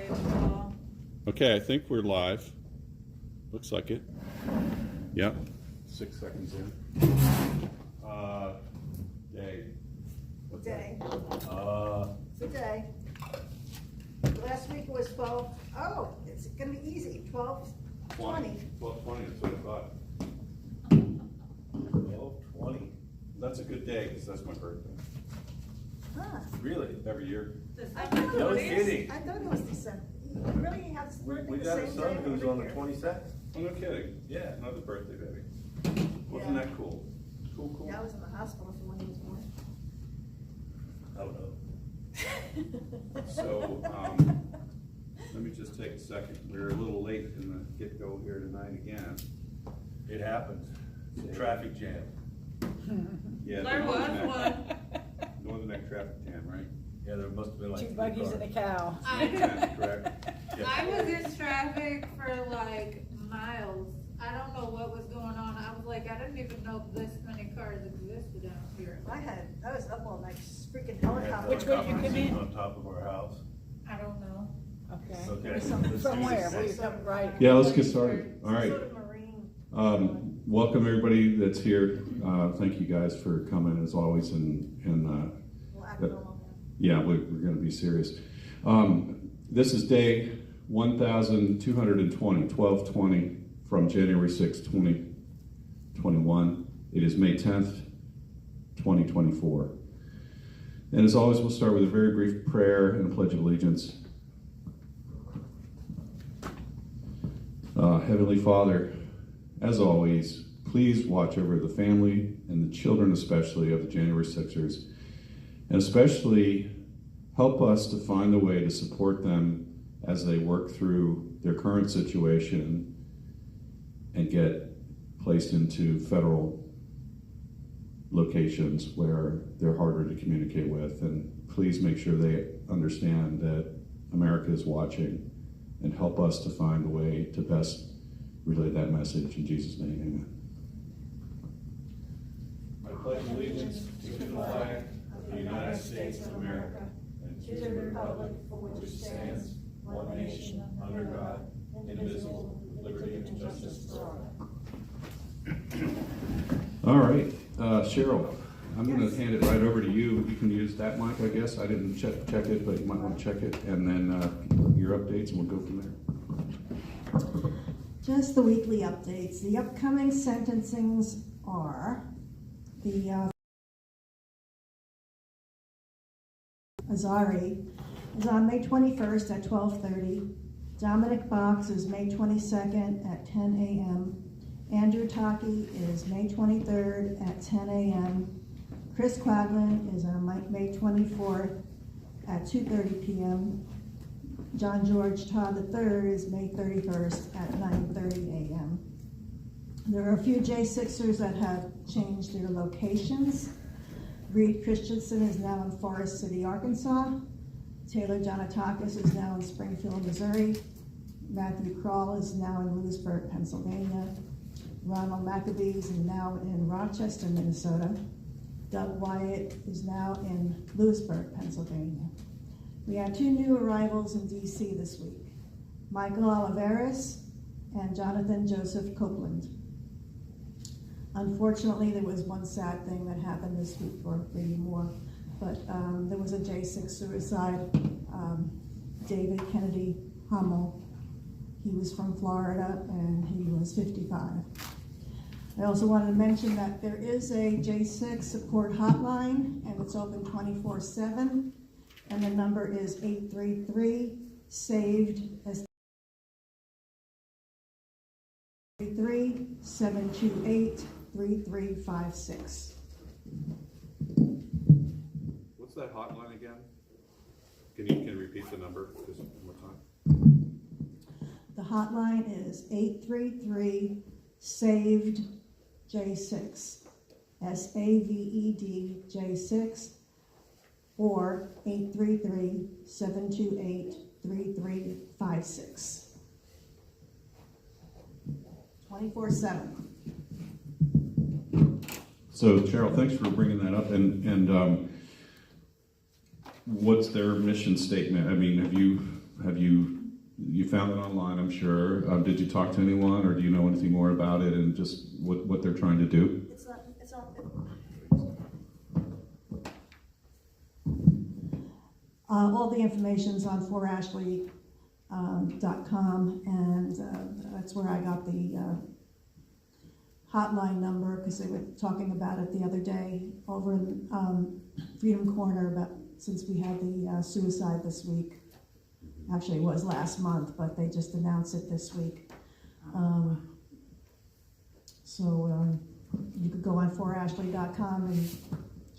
baseball. Okay, I think we're live. Looks like it. Yep. 6 seconds in. Day. What's Day. that? It's a day. Last week was 12. Oh, it's gonna be easy. 12, 20. 12:20, that's what I thought. 12:20. That's a good day, because that's my birthday. Huh. Really? Every year? I thought it No was, kidding. I thought it was December. You really have his birthday We the got a same son day who's every on the year. 22nd. Oh, no kidding. Yeah. Another birthday baby. Wasn't Yeah. that cool? Cool. Yeah, I was in the hospital for when he was born. I don't know. So, let me just take a second. We're a little late in the get-go here tonight again. It happens. It's a traffic jam. Yeah, There was one. Northern Neck traffic jam, right? Yeah, there must have been like 2 3 buggies and a cars. cow. Yeah, correct. I was in traffic for like miles. I don't know what was going on. I was like, I didn't even know this many cars existed out here. I was up all night, freaking We had helicopter. Which way you come in? On top of our house. I don't know. Okay. Okay. From let's do where? this. Where you come, right? Yeah, let's get started. All right. Sort of marine. Welcome everybody that's here. Thank you guys for coming as always, and We'll act normal now. yeah, we're going to be serious. This is day 1220, 1220 from January 6, 2021. It is May 10th, 2024. And as always, we'll start with a very brief prayer and a pledge of allegiance. Heavenly Father, as always, please watch over the family and the children especially of the January 6ers, and especially help us to find a way to support them as they work through their current situation and get placed into federal locations where they're harder to communicate with. And please make sure they understand that America is watching, and help us to find a way to best relay that message. In Jesus' name, amen. I pledge allegiance to the flag of the United States of America and to the republic for which it stands, one nation, under God, indivisible, with liberty and justice for all. All right, Cheryl, I'm going to hand it right over to you. You can use that mic, I guess. I didn't check it, but you might want to check it, and then your updates, and we'll go from there. Just the weekly updates. The upcoming sentencings are the Azari is on May 21st at 12:30. Dominic Box is May 22nd at 10 a.m. Andrew Taki is May 23rd at 10 a.m. Chris Quadlin is on May 24th at 2:30 p.m. John George Todd III is May 31st at 9:30 a.m. There are a few J6ers that have changed their locations. Reed Christensen is now in Forest City, Arkansas. Taylor Jonatakis is now in Springfield, Missouri. Matthew Kroll is now in Lewisburg, Pennsylvania. Ronald McAbee is now in Rochester, Minnesota. Doug Wyatt is now in Lewisburg, Pennsylvania. We had 2 new arrivals in DC this week, Michael Oliveris and Jonathan Joseph Copeland. Unfortunately, there was one sad thing that happened this week, or maybe more, but there was a J6 suicide, David Kennedy Hummel. He was from Florida and he was 55. I also wanted to mention that there is a J6 support hotline, and it's open 24/7, and the number is 833-SAVED, as 833-728-3356. What's that hotline again? Can you repeat the number just one more time? The hotline is 833-SAVED J6, SAVED J6, or 833-728-3356. 24/7. So Cheryl, thanks for bringing that up. And what's their mission statement? I mean, have you have you found it online, I'm sure. Did you talk to anyone, or do you know anything more about it and just what they're trying to do? It's on. All the information's on forashley.com, and that's where I got the hotline number, because they were talking about it the other day over in Freedom Corner, about since we had the suicide this week. Actually, it was last month, but they just announced it this week. You could go on forashley.com and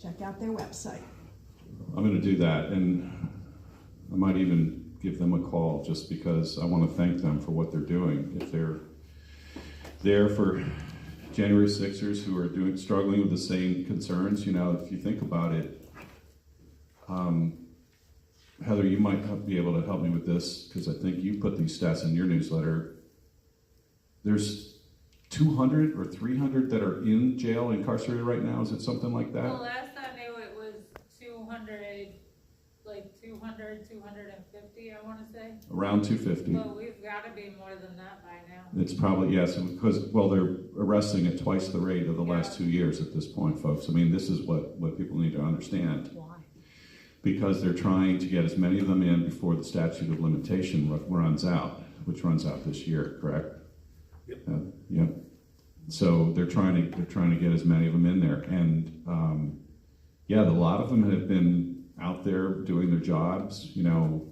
check out their website. I'm going to do that, and I might even give them a call just because I want to thank them for what they're doing. If they're there for January Sixers who are struggling with the same concerns, you know, if you think about it, Heather, you might be able to help me with this, because I think you put these stats in your newsletter. There's 200 or 300 that are in jail, incarcerated right now. Is it something like that? Well, last I knew it was 200, like 200, 250, I want to say. Around 250. But we've got to be more than that by now. It's probably, yes, because, well, they're arresting at twice the rate of the last 2 years at this point, folks. I mean, this is what people need to understand. Why? Because they're trying to get as many of them in before the statute of limitation runs out, which runs out this year, correct? Yep. Yep. So they're trying to get as many of them in there, and a lot of them have been out there doing their jobs. You know,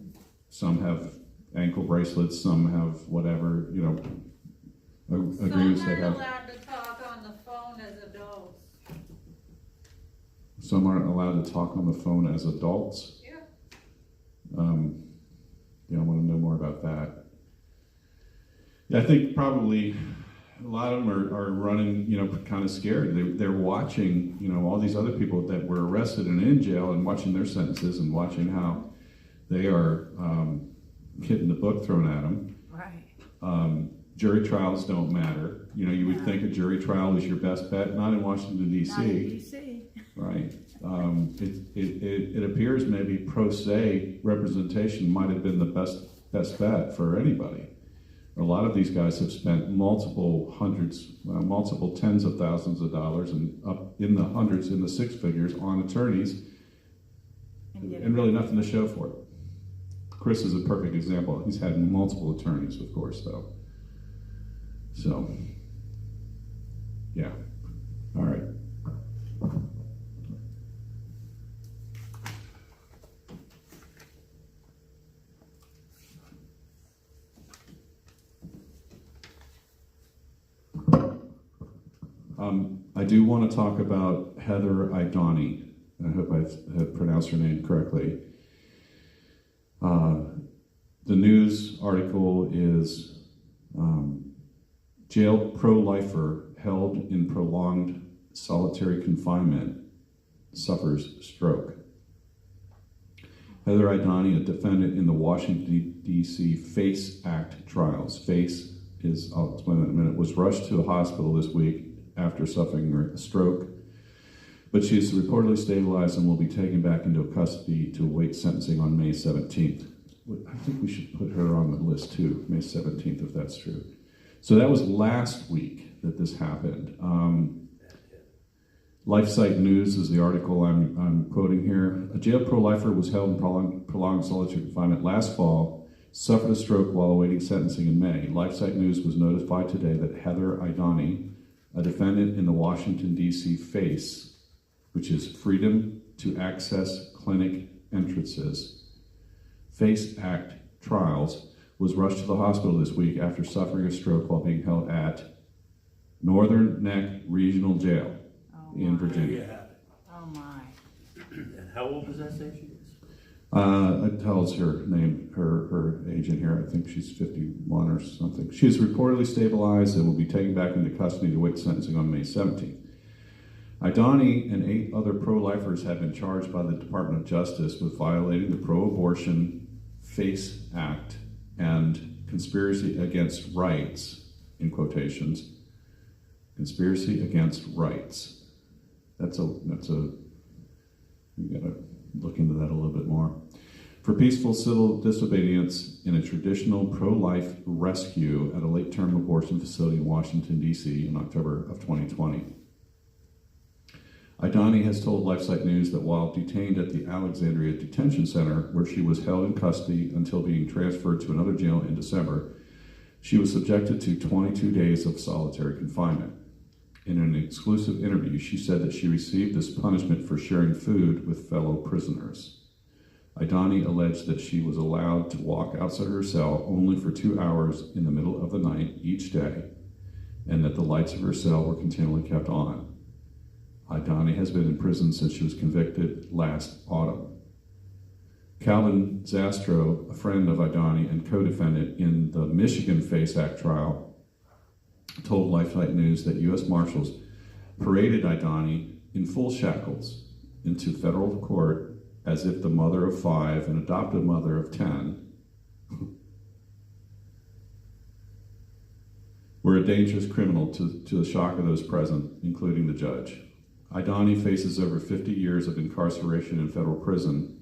some have ankle bracelets, some have whatever. You know, agreements Some they aren't have. allowed to talk on the phone as adults. Some aren't allowed to talk on the phone as adults. Yeah. I want to know more about that. Yeah, I think probably a lot of them are running, you know, kind of scared. They're watching, you know, all these other people that were arrested and in jail, and watching their sentences and watching how they are getting the book thrown at them. Right. Jury trials don't matter. You know, you would think a jury trial is your best bet. Not in Washington, D.C. Not in DC. Right. It appears maybe pro se representation might have been the best bet for anybody. A lot of these guys have spent multiple tens of thousands of dollars, and up in the hundreds, in the six figures, on attorneys, and really nothing to show for it. Chris is a perfect example. He's had multiple attorneys, of course, though. So, yeah. All right. I do want to talk about Heather Idani. I hope I have pronounced her name correctly. The news article is jailed pro-lifer held in prolonged solitary confinement suffers stroke. Heather Idani, a defendant in the Washington, D.C. FACE Act trials. FACE is, I'll explain that in a minute, was rushed to the hospital this week after suffering a stroke, but she is reportedly stabilized and will be taken back into custody to await sentencing on May 17th. I think we should put her on the list too, May 17th, if that's true. So that was last week that this happened. LifeSite News is the article I'm quoting here. A jailed pro-lifer was held in prolonged solitary confinement last fall, suffered a stroke while awaiting sentencing in May. LifeSite News was notified today that Heather Idani, a defendant in the Washington, D.C. FACE, which is Freedom to Access Clinic Entrances, FACE Act trials, was rushed to the hospital this week after suffering a stroke while being held at Northern Neck Regional Jail in Virginia. Oh my. And how old does that say she is? It tells her name, her age in here. I think she's 51 or something. She is reportedly stabilized and will be taken back into custody to await sentencing on May 17th. Idani and 8 other pro-lifers have been charged by the Department of Justice with violating the Pro-Abortion FACE Act and conspiracy against rights, in quotations, conspiracy against rights. You gotta look into that a little bit more. for peaceful civil disobedience in a traditional pro-life rescue at a late-term abortion facility in Washington, D.C. in October of 2020. Idani has told LifeSite News that while detained at the Alexandria Detention Center, where she was held in custody until being transferred to another jail in December, she was subjected to 22 days of solitary confinement. In an exclusive interview, she said that she received this punishment for sharing food with fellow prisoners. Idani alleged that she was allowed to walk outside her cell only for 2 hours in the middle of the night each day, and that the lights of her cell were continually kept on. Idani has been in prison since she was convicted last autumn. Calvin Zastro, a friend of Idani and co-defendant in the Michigan FACE Act trial, told LifeSite News that U.S. Marshals paraded Idani in full shackles into federal court as if the mother of 5 and adoptive mother of 10 were a dangerous criminal to the shock of those present, including the judge. Idani faces over 50 years of incarceration in federal prison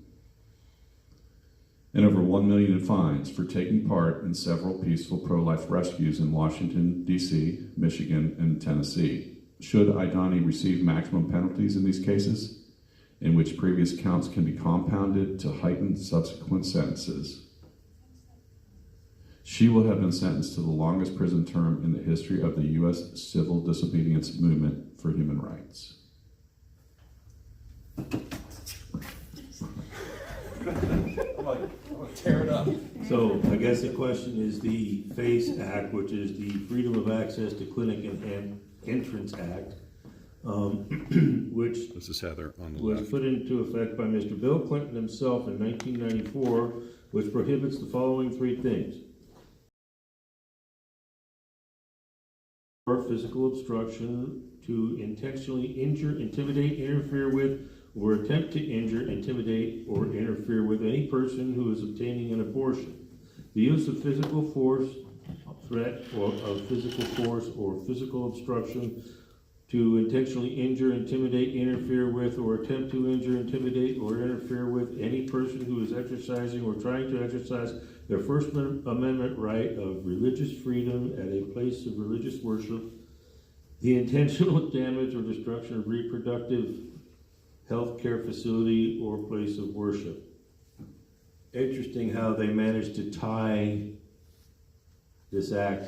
and over $1 million in fines for taking part in several peaceful pro-life rescues in Washington, D.C., Michigan, and Tennessee. Should Idani receive maximum penalties in these cases, in which previous counts can be compounded to heighten subsequent sentences, she will have been sentenced to the longest prison term in the history of the U.S. civil disobedience movement for human rights. So I guess the question is the FACE Act, which is the Freedom of Access to Clinic and Entrance Act, which This is Heather on the was left. put into effect by Mr. Bill Clinton himself in 1994, which prohibits the following 3 things. Or physical obstruction to intentionally injure, intimidate, interfere with, or attempt to injure, intimidate, or interfere with any person who is obtaining an abortion. The use of physical force, threat or of physical force or physical obstruction to intentionally injure, intimidate, interfere with, or attempt to injure, intimidate, or interfere with any person who is exercising or trying to exercise their First Amendment right of religious freedom at a place of religious worship, the intentional damage or destruction of reproductive health care facility or place of worship. Interesting how they managed to tie this act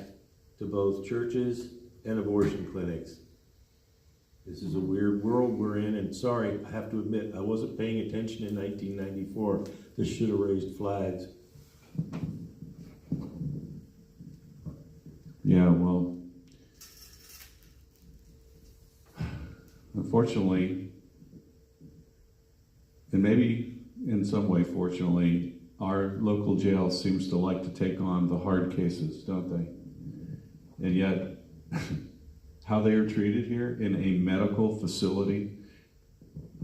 to both churches and abortion clinics. This is a weird world we're in, and sorry, I have to admit, I wasn't paying attention in 1994. This should have raised flags. Yeah, well, unfortunately, and maybe in some way fortunately, our local jail seems to like to take on the hard cases, don't they? And yet, how they are treated here in a medical facility,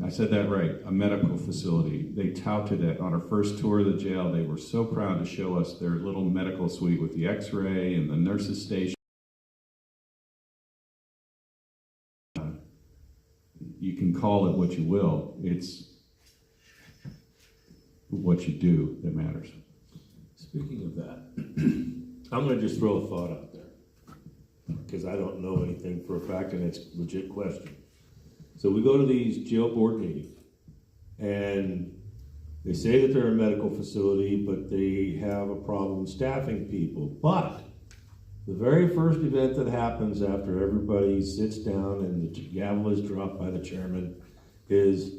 I said that right, a medical facility. They touted it on our first tour of the jail. They were so proud to show us their little medical suite with the x-ray and the nurse's station. You can call it what you will. It's what you do that matters. Speaking of that, I'm going to just throw a thought out there because I don't know anything for a fact and it's a legit question. So we go to these jail board meetings and they say that they're a medical facility, but they have a problem staffing people. But the very first event that happens after everybody sits down and the gavel is dropped by the chairman is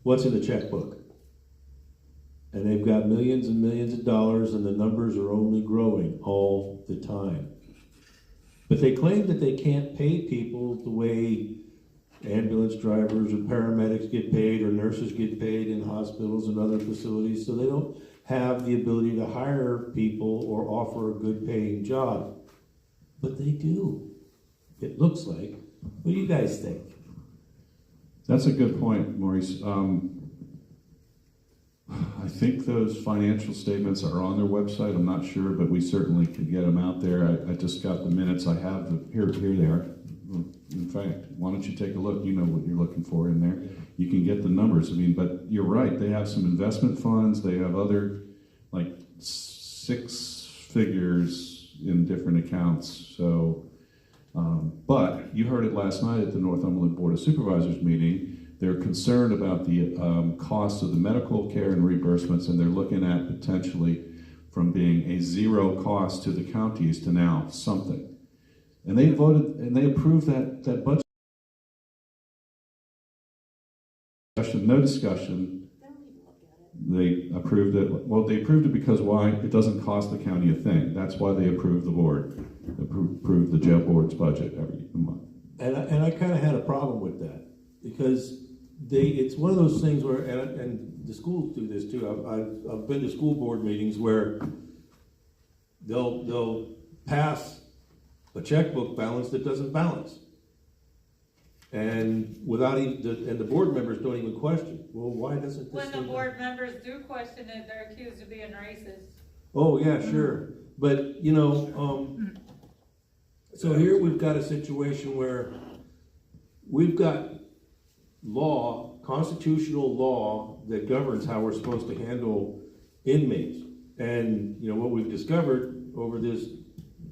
what's in the checkbook. And they've got millions and millions of dollars and the numbers are only growing all the time. But they claim that they can't pay people the way ambulance drivers or paramedics get paid or nurses get paid in hospitals and other facilities, so they don't have the ability to hire people or offer a good paying job. But they do, it looks like. What do you guys think? That's a good point, Maurice. I think those financial statements are on their website. I'm not sure, but we certainly could get them out there. I just got the minutes. I have here they are, In fact, why don't you take a look? You know what you're looking for in there. You can get the numbers. I mean, but you're right. They have some investment funds. They have other, like 6 figures in different accounts. So, but you heard it last night at the Northumberland Board of Supervisors meeting. They're concerned about the cost of the medical care and reimbursements, and they're looking at potentially from being a 0 cost to the counties to now something. And they voted and they approved that budget. No discussion. They approved it. Well, they approved it because why? It doesn't cost the county a thing. That's why they approved the board, approved the jail board's budget every month. And I kind of had a problem with that because it's one of those things where, and the schools do this too. I've been to school board meetings where they'll pass a checkbook balance that doesn't balance. And the board members don't even question, well, why doesn't this When the thing- board members do question it, they're accused of being racist. Oh, yeah, sure. But, so here we've got a situation where we've got law, constitutional law that governs how we're supposed to handle inmates. And, what we've discovered over this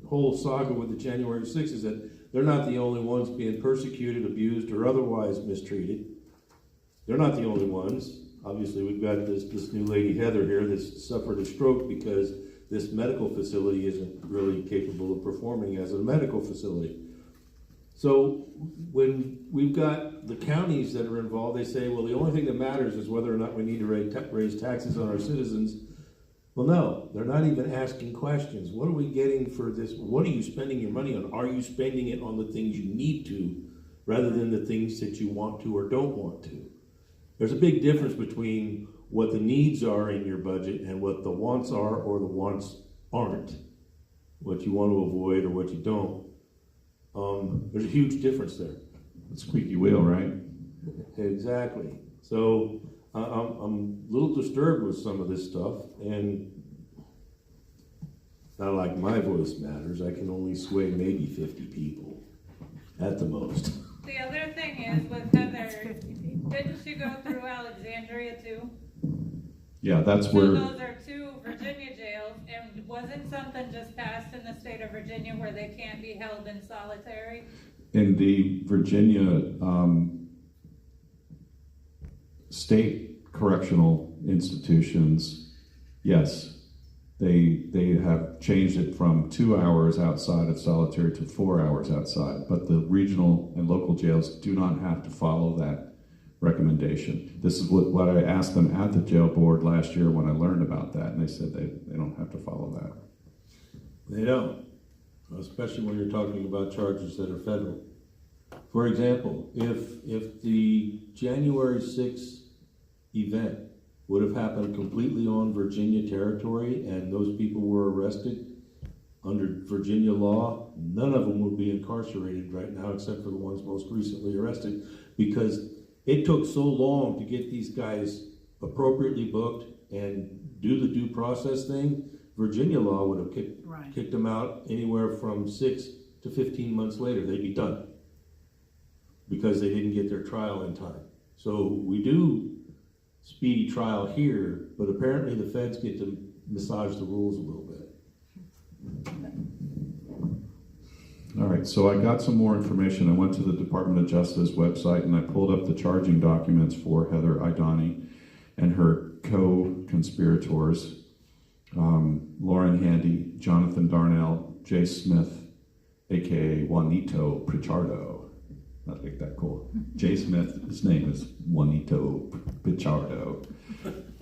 whole saga with the January 6th is that they're not the only ones being persecuted, abused, or otherwise mistreated. They're not the only ones. Obviously, we've got this new lady, Heather, here that's suffered a stroke because this medical facility isn't really capable of performing as a medical facility. So when we've got the counties that are involved, they say, well, the only thing that matters is whether or not we need to raise taxes on our citizens. Well, no, they're not even asking questions. What are we getting for this? What are you spending your money on? Are you spending it on the things you need to rather than the things that you want to or don't want to? There's a big difference between what the needs are in your budget and what the wants are or the wants aren't. What you want to avoid or what you don't. There's a huge difference there. Squeaky wheel, right? Exactly. So I'm a little disturbed with some of this stuff, and not like my voice matters. I can only sway maybe 50 people at the most. The other thing is with Heather, didn't she go through Alexandria too? Yeah, that's So where. those are 2 Virginia jails, and wasn't something just passed in the state of Virginia where they can't be held in solitary? In the Virginia state correctional institutions, yes, they have changed it from 2 hours outside of solitary to 4 hours outside, but the regional and local jails do not have to follow that recommendation. This is what I asked them at the jail board last year when I learned about that, and they said they don't have to follow that. They don't, especially when you're talking about charges that are federal. For example, if the January 6th event would have happened completely on Virginia territory and those people were arrested under Virginia law, none of them would be incarcerated right now except for the ones most recently arrested, because it took so long to get these guys appropriately booked and do the due process thing. Virginia law would have kicked them out anywhere from 6 to 15 months later. They'd be done because they didn't get their trial in time. So we do speedy trial here, but apparently the feds get to massage the rules a little bit. All right, so I got some more information. I went to the Department of Justice website and I pulled up the charging documents for Heather Idani and her co-conspirators, Lauren Handy, Jonathan Darnell, Jay Smith, aka Juanito Pichardo. I think that cool. Jay Smith, his name is Juanito Pichardo.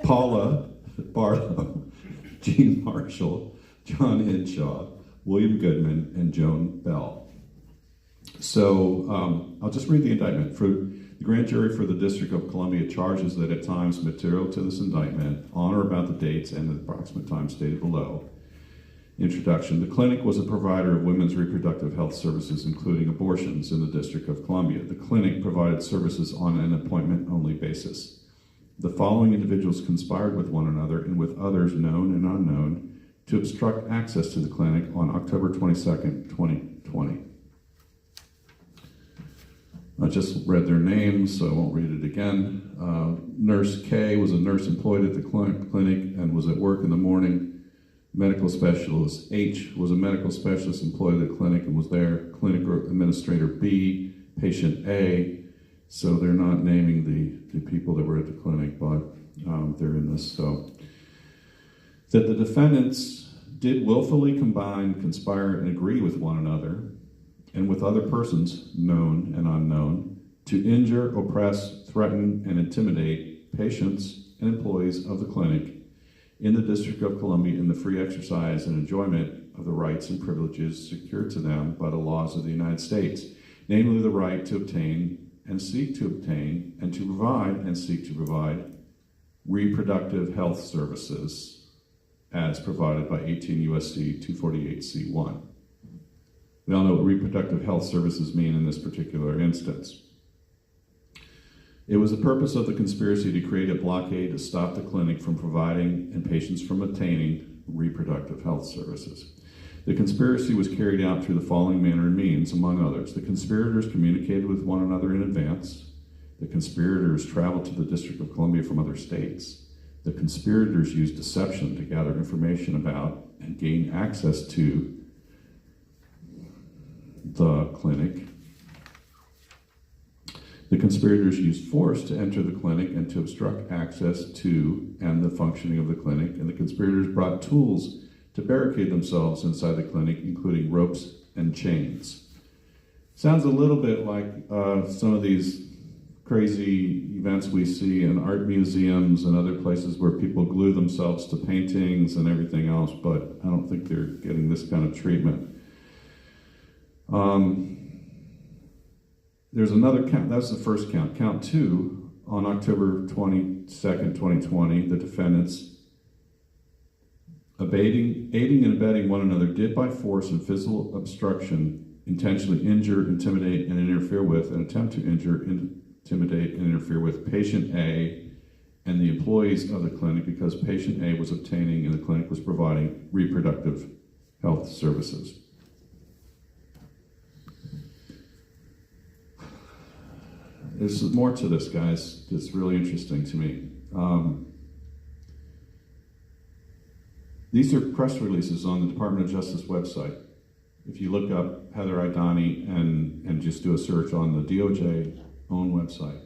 Paula Barlow, Gene Marshall, John Hinshaw, William Goodman, and Joan Bell. So I'll just read the indictment. For the grand jury for the District of Columbia charges that at times material to this indictment, on or about the dates and the approximate time stated below. Introduction. The clinic was a provider of women's reproductive health services, including abortions, in the District of Columbia. The clinic provided services on an appointment-only basis. The following individuals conspired with one another and with others known and unknown to obstruct access to the clinic on October 22nd, 2020. I just read their names, so I won't read it again. Nurse K was a nurse employed at the clinic and was at work in the morning. Medical specialist H was a medical specialist employed at the clinic and was there. Clinic administrator B, patient A. So they're not naming the people that were at the clinic, but they're in this. So that the defendants did willfully combine, conspire, and agree with one another and with other persons, known and unknown, to injure, oppress, threaten, and intimidate patients and employees of the clinic in the District of Columbia in the free exercise and enjoyment of the rights and privileges secured to them by the laws of the United States, namely the right to obtain and seek to obtain and to provide and seek to provide reproductive health services as provided by 18 U.S.C. 248C1. We all know what reproductive health services mean in this particular instance. It was the purpose of the conspiracy to create a blockade to stop the clinic from providing and patients from obtaining reproductive health services. The conspiracy was carried out through the following manner and means, among others. The conspirators communicated with one another in advance. The conspirators traveled to the District of Columbia from other states. The conspirators used deception to gather information about and gain access to the clinic. The conspirators used force to enter the clinic and to obstruct access to and the functioning of the clinic. And the conspirators brought tools to barricade themselves inside the clinic, including ropes and chains. Sounds a little bit like some of these crazy events we see in art museums and other places where people glue themselves to paintings and everything else, but I don't think they're getting this kind of treatment. There's another count, that's the first count. Count 2, on October 22nd, 2020, the defendants, aiding and abetting one another, did by force and physical obstruction intentionally injure, intimidate, and interfere with, and attempt to injure, intimidate, and interfere with patient A and the employees of the clinic because patient A was obtaining and the clinic was providing reproductive health services. There's more to this, guys. It's really interesting to me. These are press releases on the Department of Justice website. If you look up Heather Idani and just do a search on the DOJ own website.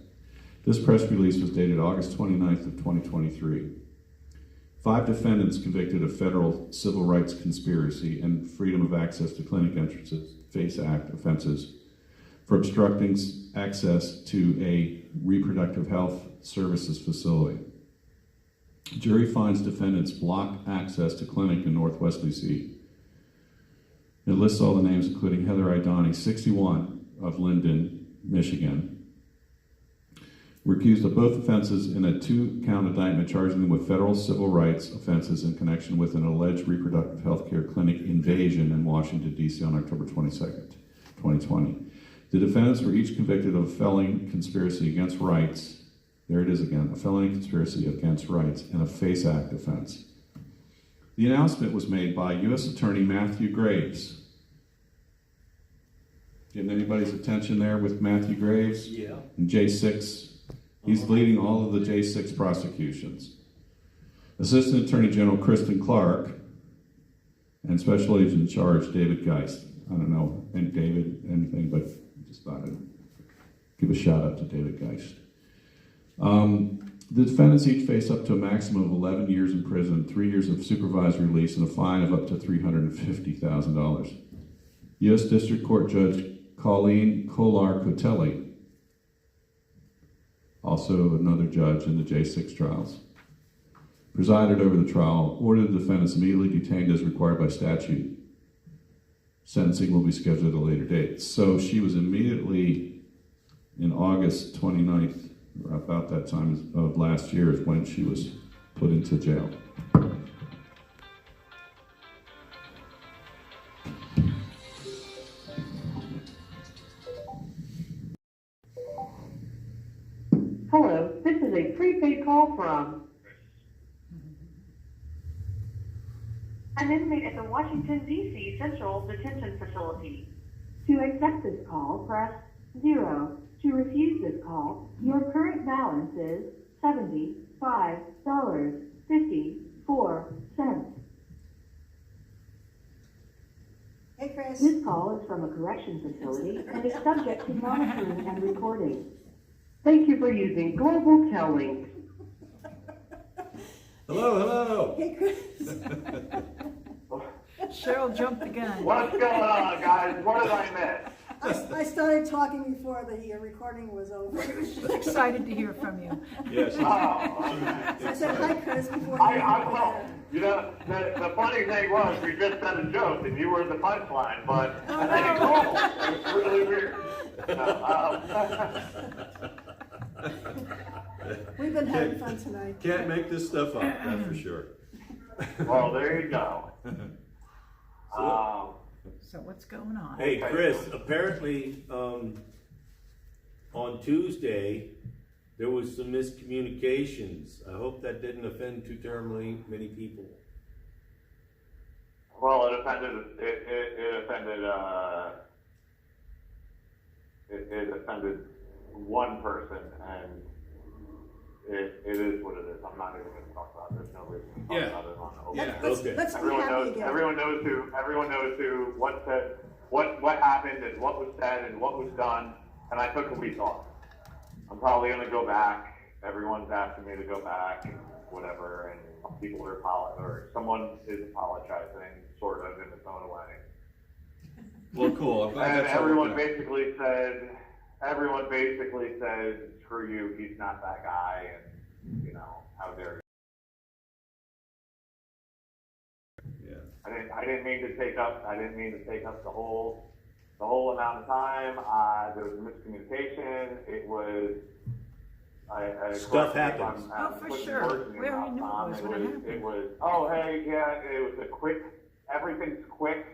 This press release was dated August 29th of 2023. 5 defendants convicted of federal civil rights conspiracy and freedom of access to clinic entrances, FACE Act offenses, for obstructing access to a reproductive health services facility. Jury finds defendants block access to clinic in Northwest DC. It lists all the names, including Heather Idani, 61, of Linden, Michigan. Were accused of both offenses in a 2-count indictment charging them with federal civil rights offenses in connection with an alleged reproductive health care clinic invasion in Washington, D.C. on October 22nd, 2020. The defendants were each convicted of a felony conspiracy against rights, there it is again, a felony conspiracy against rights and a FACE Act offense. The announcement was made by U.S. Attorney Matthew Graves. Getting anybody's attention there with Matthew Graves? Yeah. And J6. He's leading all of the J6 prosecutions. Assistant Attorney General Kristen Clark and Special Agent in Charge David Geist. I don't know anything, but just thought I'd give a shout out to David Geist. The defendants each face up to a maximum of 11 years in prison, 3 years of supervised release, and a fine of up to $350,000. U.S. District Court Judge Colleen Kolar-Cotelli, also another judge in the J6 trials, presided over the trial, ordered the defendants immediately detained as required by statute. Sentencing will be scheduled at a later date. So she was immediately, in August 29th, or about that time of last year, is when she was put into jail. Hello, this is a prepaid call from an inmate at the Washington, D.C. Central Detention Facility. To accept this call, press 0. To refuse this call, your current balance is $75.54. Hey, Chris. This call is from a correction facility and is subject to monitoring and recording. Thank you for using Global Tel-Link. Hello. Hey, Chris. Cheryl jumped the gun. What's going on, guys? What did I miss? I started talking before the recording was over. She's excited to hear from you. Yes. Oh, okay. I said hi, Chris, before you. Well, you know, the funny thing was, we just said a joke and you were the punchline, but I think it was really weird. We've been having fun tonight. Can't make this stuff up, that's for sure. Well, there you go. So what's going on? Hey, Chris, apparently, on Tuesday, there was some miscommunications. I hope that didn't offend too terribly many people. Well, it offended one person, and it is what it is. I'm not even going to talk about it. There's no reason to talk about it on the open. Yeah, okay. Let's be happy again. Everyone knows who, what said, what happened, and what was said, and what was done. And I took a week off. I'm probably going to go back. Everyone's asking me to go back, and whatever. And people are someone is apologizing, sort of in its own way. Well, cool. I'm glad And that's everyone working out. basically said, screw you, he's not that guy, and, you know, how dare you. Yeah. I didn't mean to take up the whole amount of time. There was a miscommunication. It was, Stuff happens. Oh, for sure. We already knew it was gonna happen. It was, oh, hey, yeah, it was everything's quick,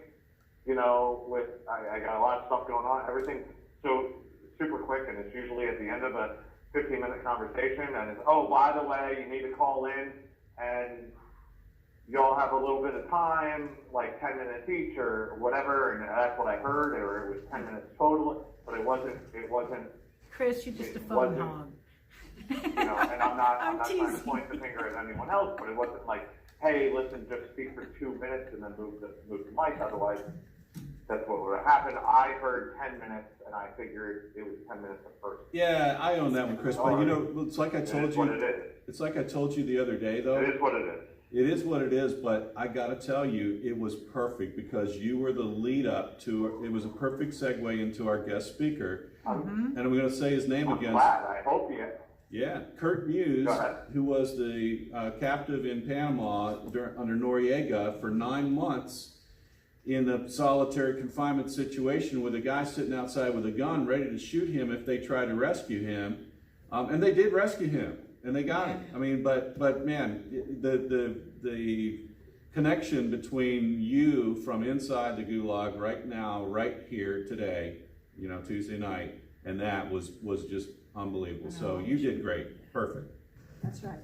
you know, I got a lot of stuff going on, everything's so super quick, and it's usually at the end of a 15-minute conversation, and it's, oh, by the way, you need to call in, and y'all have a little bit of time, like 10 minutes each, or whatever, and that's what I heard, or it was 10 minutes total, but it wasn't, Chris, you're just a It phone wasn't- hog. you know, and I'm not trying to teasing. point the finger at anyone else, but it wasn't like, hey, listen, just speak for 2 minutes and then move the mic, otherwise that's what would have happened. I heard 10 minutes, and I figured it was 10 minutes at first. Yeah, I own that one, Chris. But you know, it's like I It told is what you. it is. It's like I told you the other day, though. It is what it is. It is what it is, but I gotta tell you, it was perfect because you were the lead up to, it was a perfect segue into our guest speaker. And I'm gonna say his name I'm again. glad. I hope you. Yeah, Kurt Muse, Go ahead. who was the captive in Panama under Noriega for 9 months in the solitary confinement situation with a guy sitting outside with a gun ready to shoot him if they tried to rescue him. And they did rescue him, and they got him. I mean, but man, the connection between you from inside the gulag right now, right here today, you know, Tuesday night, and that was just unbelievable. So you did great. Perfect. That's right.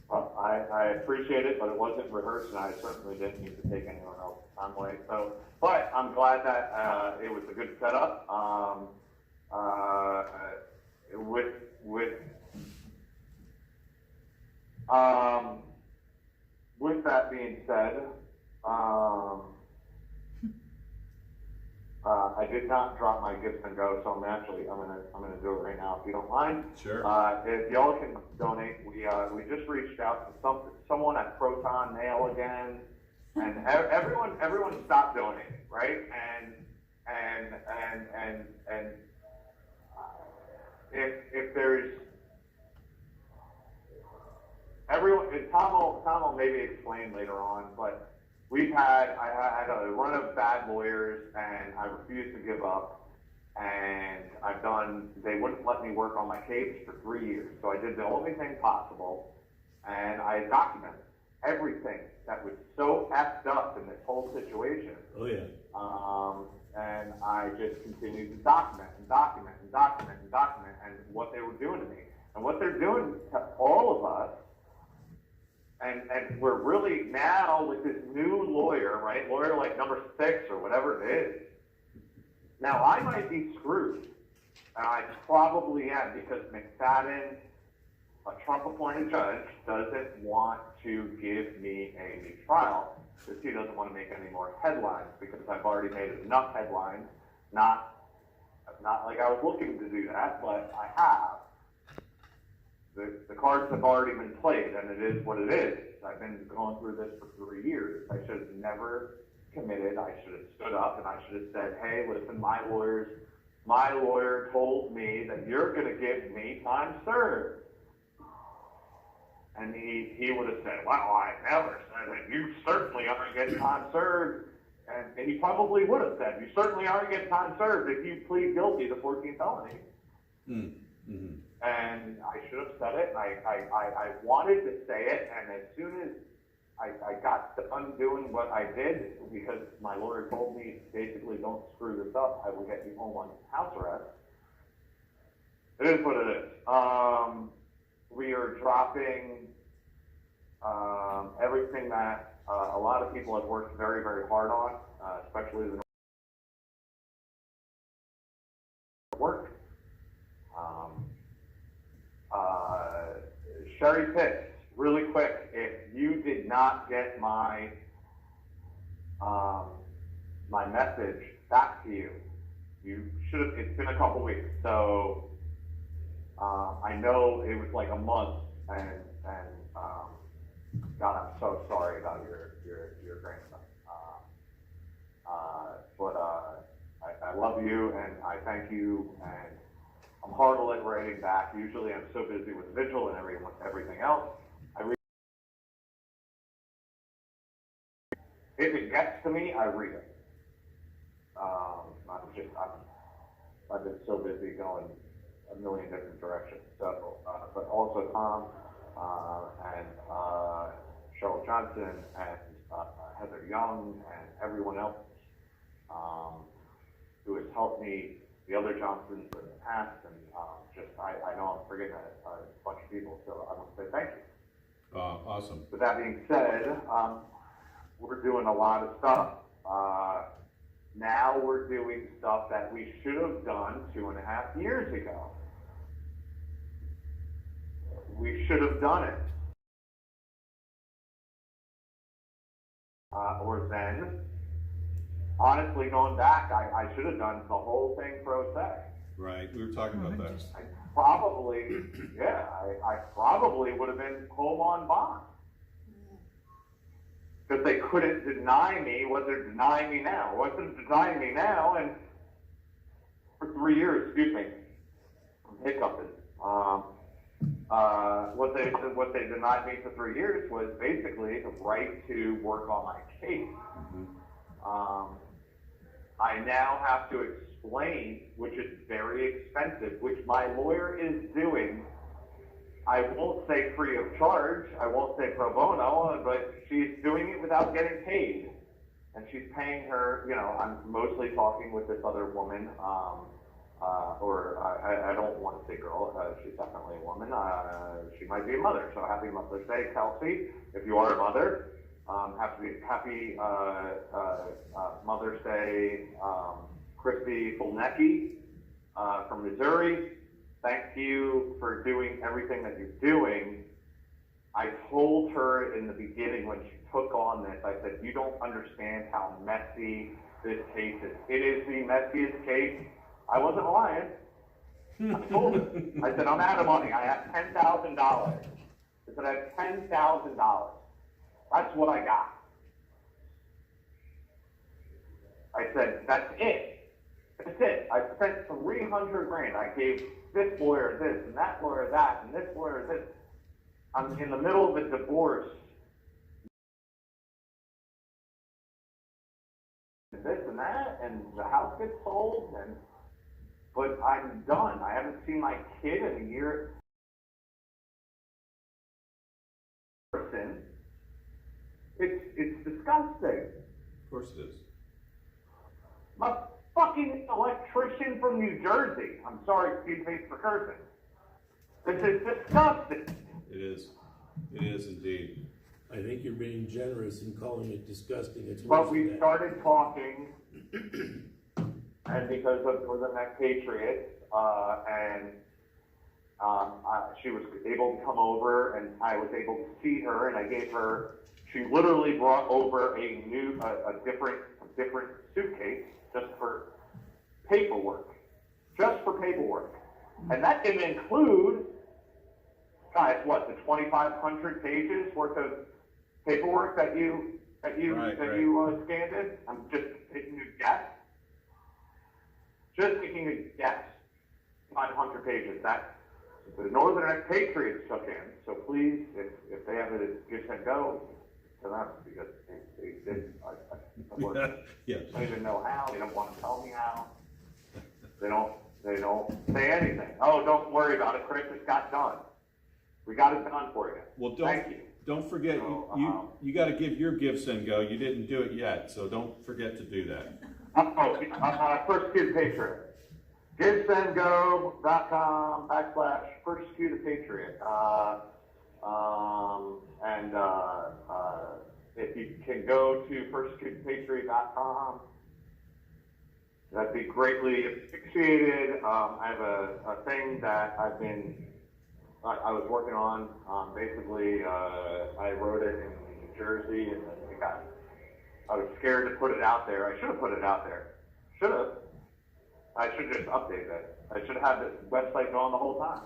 Well, I appreciate it, but it wasn't rehearsed, and I certainly didn't need to take anyone else's time away. So, but I'm glad that it was a good setup. With that being said, I did not drop my gifts and go, so I'm gonna do it right now if you don't mind. Sure. If y'all can donate, we just reached out to someone at Proton Mail again, and everyone stopped donating, right? And if there's everyone, and Tom will maybe explain later on, but I had a run of bad lawyers, and I refused to give up. And they wouldn't let me work on my case for 3 years. So I did the only thing possible, and I documented everything that was so effed up in this whole situation. Oh, yeah. And I just continued to document and what they were doing to me. And what they're doing to all of us, and we're really now with this new lawyer, right? Lawyer like number 6 or whatever it is. Now I might be screwed And I probably am, because McFadden, a Trump-appointed judge, doesn't want to give me a new trial because he doesn't want to make any more headlines, because I've already made enough headlines. Not like I was looking to do that, but I have. The cards have already been played, and it is what it is. I've been going through this for 3 years. I should have never committed. I should have stood up and I should have said, hey, listen, my lawyer told me that you're going to give me time served. And he would have said, well, I never said that. You certainly aren't getting time served. And he probably would have said, you certainly aren't getting time served if you plead guilty to 14 felony. Mm-hmm. And I should have said it. I wanted to say it, and as soon as I got to undoing what I did, because my lawyer told me, basically, don't screw this up, I will get you home on house arrest. It is what it is. We are dropping everything that a lot of people have worked very, very hard on, especially the work. Sherry Pitts, really quick, if you did not get my my message back to you, you should have, it's been a couple weeks, so I know it was like a month, and God, I'm so sorry about your grandson. But I love you, and I thank you, and I'm horrible at writing back. Usually I'm so busy with Vigil and everything else. If it gets to me, I read it. I've been so busy going a million different directions. So, but also Tom and Cheryl Johnson and Heather Young and everyone else who has helped me, the other Johnsons in the past, and I know I'm forgetting a bunch of people, so I want to say thank you. Awesome. With that being said, we're doing a lot of stuff. Now we're doing stuff that we should have done 2.5 years ago. We should have done it. Or then, honestly, going back, I should have done the whole thing pro se. Right, we were talking about that. I probably, I probably would have been home on bond. Because they couldn't deny me what they're denying me now. What they're denying me now, and for 3 years, excuse me, I'm hiccuping. What they denied me for 3 years was basically the right to work on my case. I now have to explain, which is very expensive, which my lawyer is doing. I won't say free of charge, I won't say pro bono, but she's doing it without getting paid. And she's paying her, I'm mostly talking with this other woman, I don't want to say girl, she's definitely a woman. She might be a mother, so happy Mother's Day, Kelsey, if you are a mother. Happy Mother's Day, Christy Fulnecki from Missouri. Thank you for doing everything that you're doing. I told her in the beginning when she took on this, I said, you don't understand how messy this case is. It is the messiest case. I wasn't lying. I told her. I said, I'm out of money. I have $10,000. I said, I have $10,000. That's what I got. I said, that's it. That's it. I spent $300,000. I gave this lawyer this, and that lawyer that, and this lawyer this. I'm in the middle of a divorce. This and that, and the house gets sold, but I'm done. I haven't seen my kid in a year. It's disgusting. Of course it is. I'm a fucking electrician from New Jersey. I'm sorry, excuse me for cursing. This is disgusting. It is. It is indeed. I think you're being generous in calling it disgusting. It's But worse we than that. started talking and because of the Neck Patriots, she was able to come over, and I was able to see her, and I gave her. She literally brought over a different suitcase just for paperwork, and that didn't include, guys, what, the 2,500 pages worth of paperwork that you scanned in? I'm just taking a guess. Just taking a guess. 500 pages. That the Northern Patriots took in. So please, if they have a Give, Send, Go, to them, because they did. Yeah. I don't even know how. They don't want to tell me how. They don't say anything. Oh, don't worry about it, Chris. It got done. We got it done for you. Well, Thank you. don't forget, So, you got to give your Give, Send, Go. You didn't do it yet, so don't forget to do that. First Kid Patriot. GiveSendGo.com / First Kid Patriot. If you can go to firstkidpatriot.com, that'd be greatly appreciated. I have a thing that I was working on. Basically, I wrote it in New Jersey, and I was scared to put it out there. I should have put it out there. I should just update it. I should have this website going the whole time.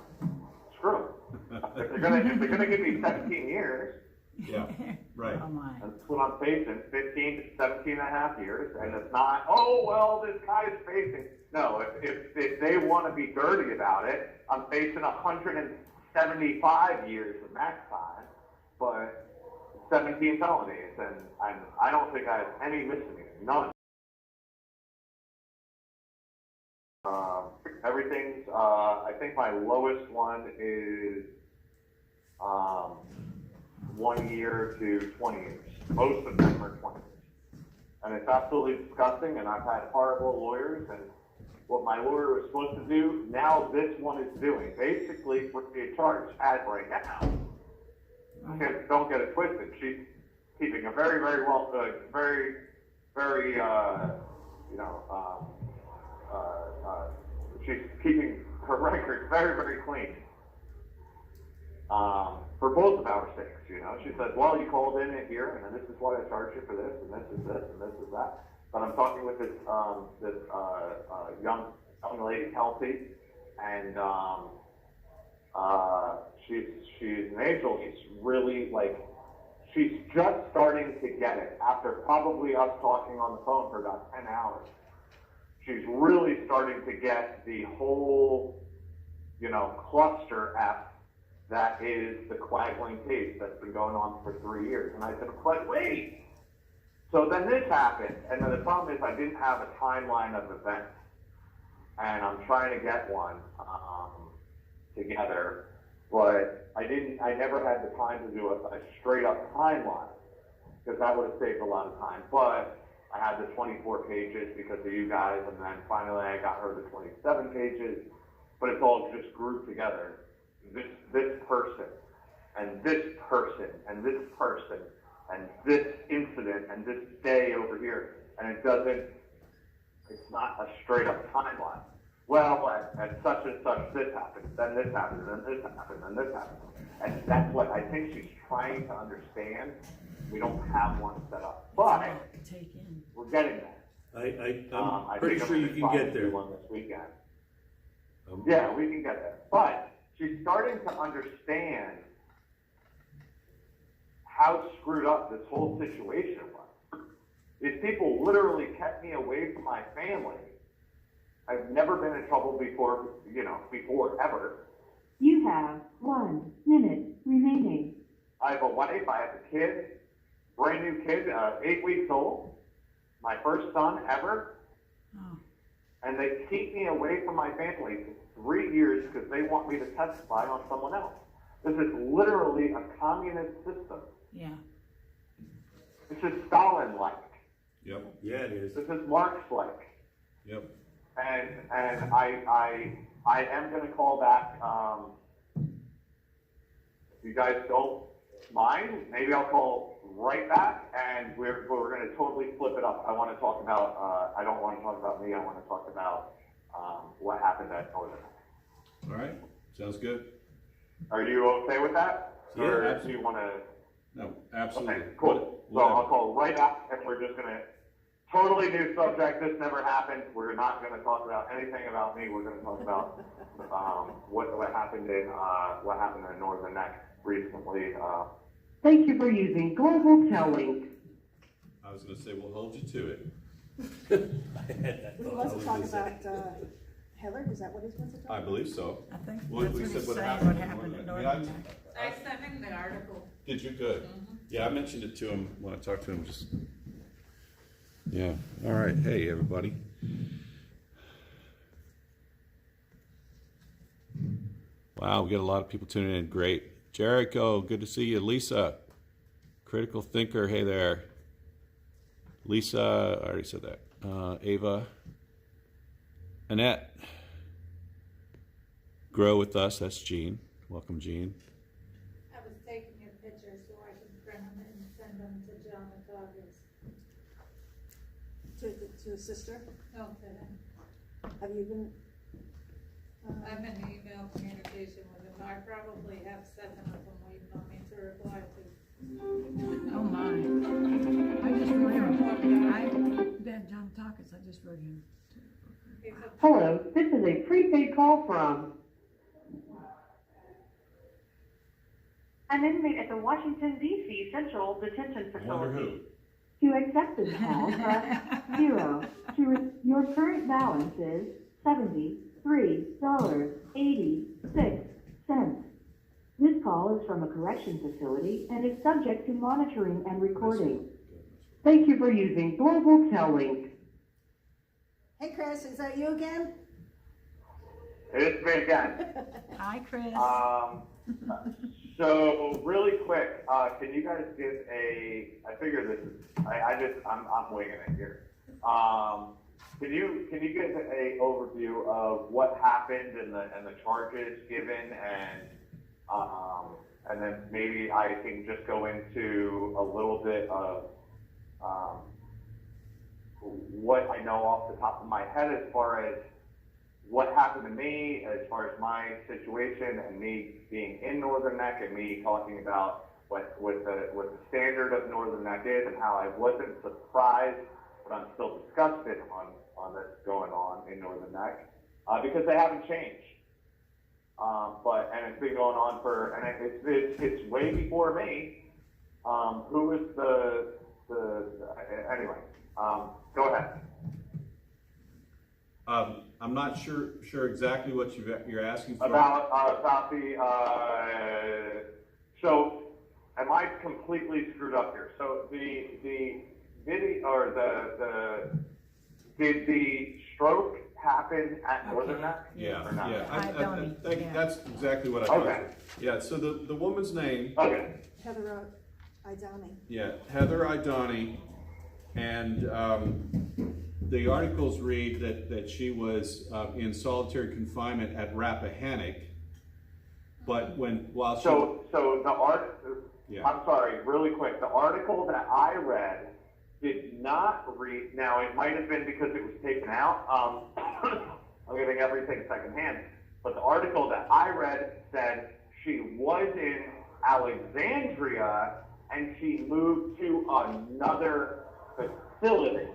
Screw them. If they're gonna give me 17 years, Yeah, right. Oh my. and put on facing 15 to 17 and a half years, and it's not, oh, well, this guy is facing. No, if they want to be dirty about it, I'm facing 175 years of max time, but 17 felonies, and I don't think I have any misdemeanors, none. Everything's, I think my lowest one is 1 year to 20 years. Most of them are 20 years. And it's absolutely disgusting, and I've had horrible lawyers, and what my lawyer was supposed to do, now this one is doing. Basically, what the charge has right now, don't get it twisted, she's keeping a very, very well, very, very, she's keeping her record very, very clean. For both of our sakes, She said, well, you called in here, and this is why I charged you for this, and this is this, and this is that. But I'm talking with this young lady, Kelsey, and she's an angel. She's really, she's just starting to get it after probably us talking on the phone for about 10 hours. She's really starting to get the whole, cluster F that is the Quagling case that's been going on for 3 years. And I said, wait. So then this happened, and then the problem is I didn't have a timeline of events. And I'm trying to get one together, but I never had the time to do a straight up timeline, because that would have saved a lot of time. But I had the 24 pages because of you guys, and then finally I got her the 27 pages, but it's all just grouped together. This person, and this person, and this person, and this incident, and this day over here, and it's not a straight up timeline. Well, at such and such, this happened, then this happened, then this happened, then this happened. And that's what I think she's trying to understand. We don't have one set up, but we're getting there. I'm I pretty think sure I'm you gonna can try get to do there. one this weekend. Yeah, we can get there. But she's starting to understand how screwed up this whole situation was. These people literally kept me away from my family. I've never been in trouble before, ever. You have 1 minute remaining. I have a wife, I have a kid, brand new kid, 8 weeks old, my first son ever. Oh. And they keep me away from my family for 3 years because they want me to testify on someone else. This is literally a communist system. Yeah. This is Stalin-like. Yep. Yeah, it is. This is Marx-like. Yep. And I am going to call back. If you guys don't mind, maybe I'll call right back, and we're going to totally flip it up. I want to talk about, I don't want to talk about me, I want to talk about what happened at Northern. All right, sounds good. Are you okay with that? Yeah, Or do absolutely. you want to? No, absolutely. Okay, cool. So I'll call right back, and we're just going to, totally new subject, this never happened. We're not going to talk about anything about me. We're going to talk about what happened in Northern Neck recently. Thank you for using Global Tellink. I was gonna say, we'll hold you to it. He wants to talk about, Heather, is that what he wants to talk I about? believe so. I think What that's we what said he's what saying, happened what in happened at Northern Northern Neck. Neck. I sent him the article. Did you? Good. Yeah, I mentioned it to him when I talked to him, just. Yeah, all right, hey, everybody. Wow, we got a lot of people tuning in, great. Jericho, good to see you. Lisa, critical thinker, hey there. Lisa, I already said that. Ava. Annette. Grow with us, that's Jean. Welcome, Jean. I was taking your pictures so I could print them and send them to John and August. To his sister? No, to him. Have you been? I'm in email communication with him. I probably have 7 of them waiting on me to reply to. Oh my. I just wrote him. John Takis, I just wrote him. He's a- Hello, this is a prepaid call from an inmate at the Washington, D.C. Central Detention Facility. To accept this call, press 0. Your current balance is $73.86. This call is from a correction facility and is subject to monitoring and recording. Thank you for using Global Tellink. Hey, Chris, is that you again? It's me again. Hi, Chris. So really quick, can you guys give I figure this is, I'm winging it here. Can you give a overview of what happened and the charges given, and then maybe I can just go into a little bit of what I know off the top of my head as far as what happened to me, as far as my situation and me being in Northern Neck and me talking about what the standard of Northern Neck is and how I wasn't surprised, but I'm still disgusted on this going on in Northern Neck because they haven't changed. And it's been going on it's way before me. Who was anyway, go ahead. I'm not sure exactly what you're asking for. About the, so am I completely screwed up here? So the video, or did the stroke happen at Northern Neck? Yeah, or not? yeah. Idoni, I think yeah. that's exactly what I thought. Okay. Yeah, so the woman's name, Okay. Heather Idoni. yeah, Heather Idoni, and the articles read that she was in solitary confinement at Rappahannock, but while she... So Yeah. I'm sorry, really quick. The article that I read did not read. Now it might have been because it was taken out. I'm getting everything secondhand. But the article that I read said she was in Alexandria and she moved to another facility.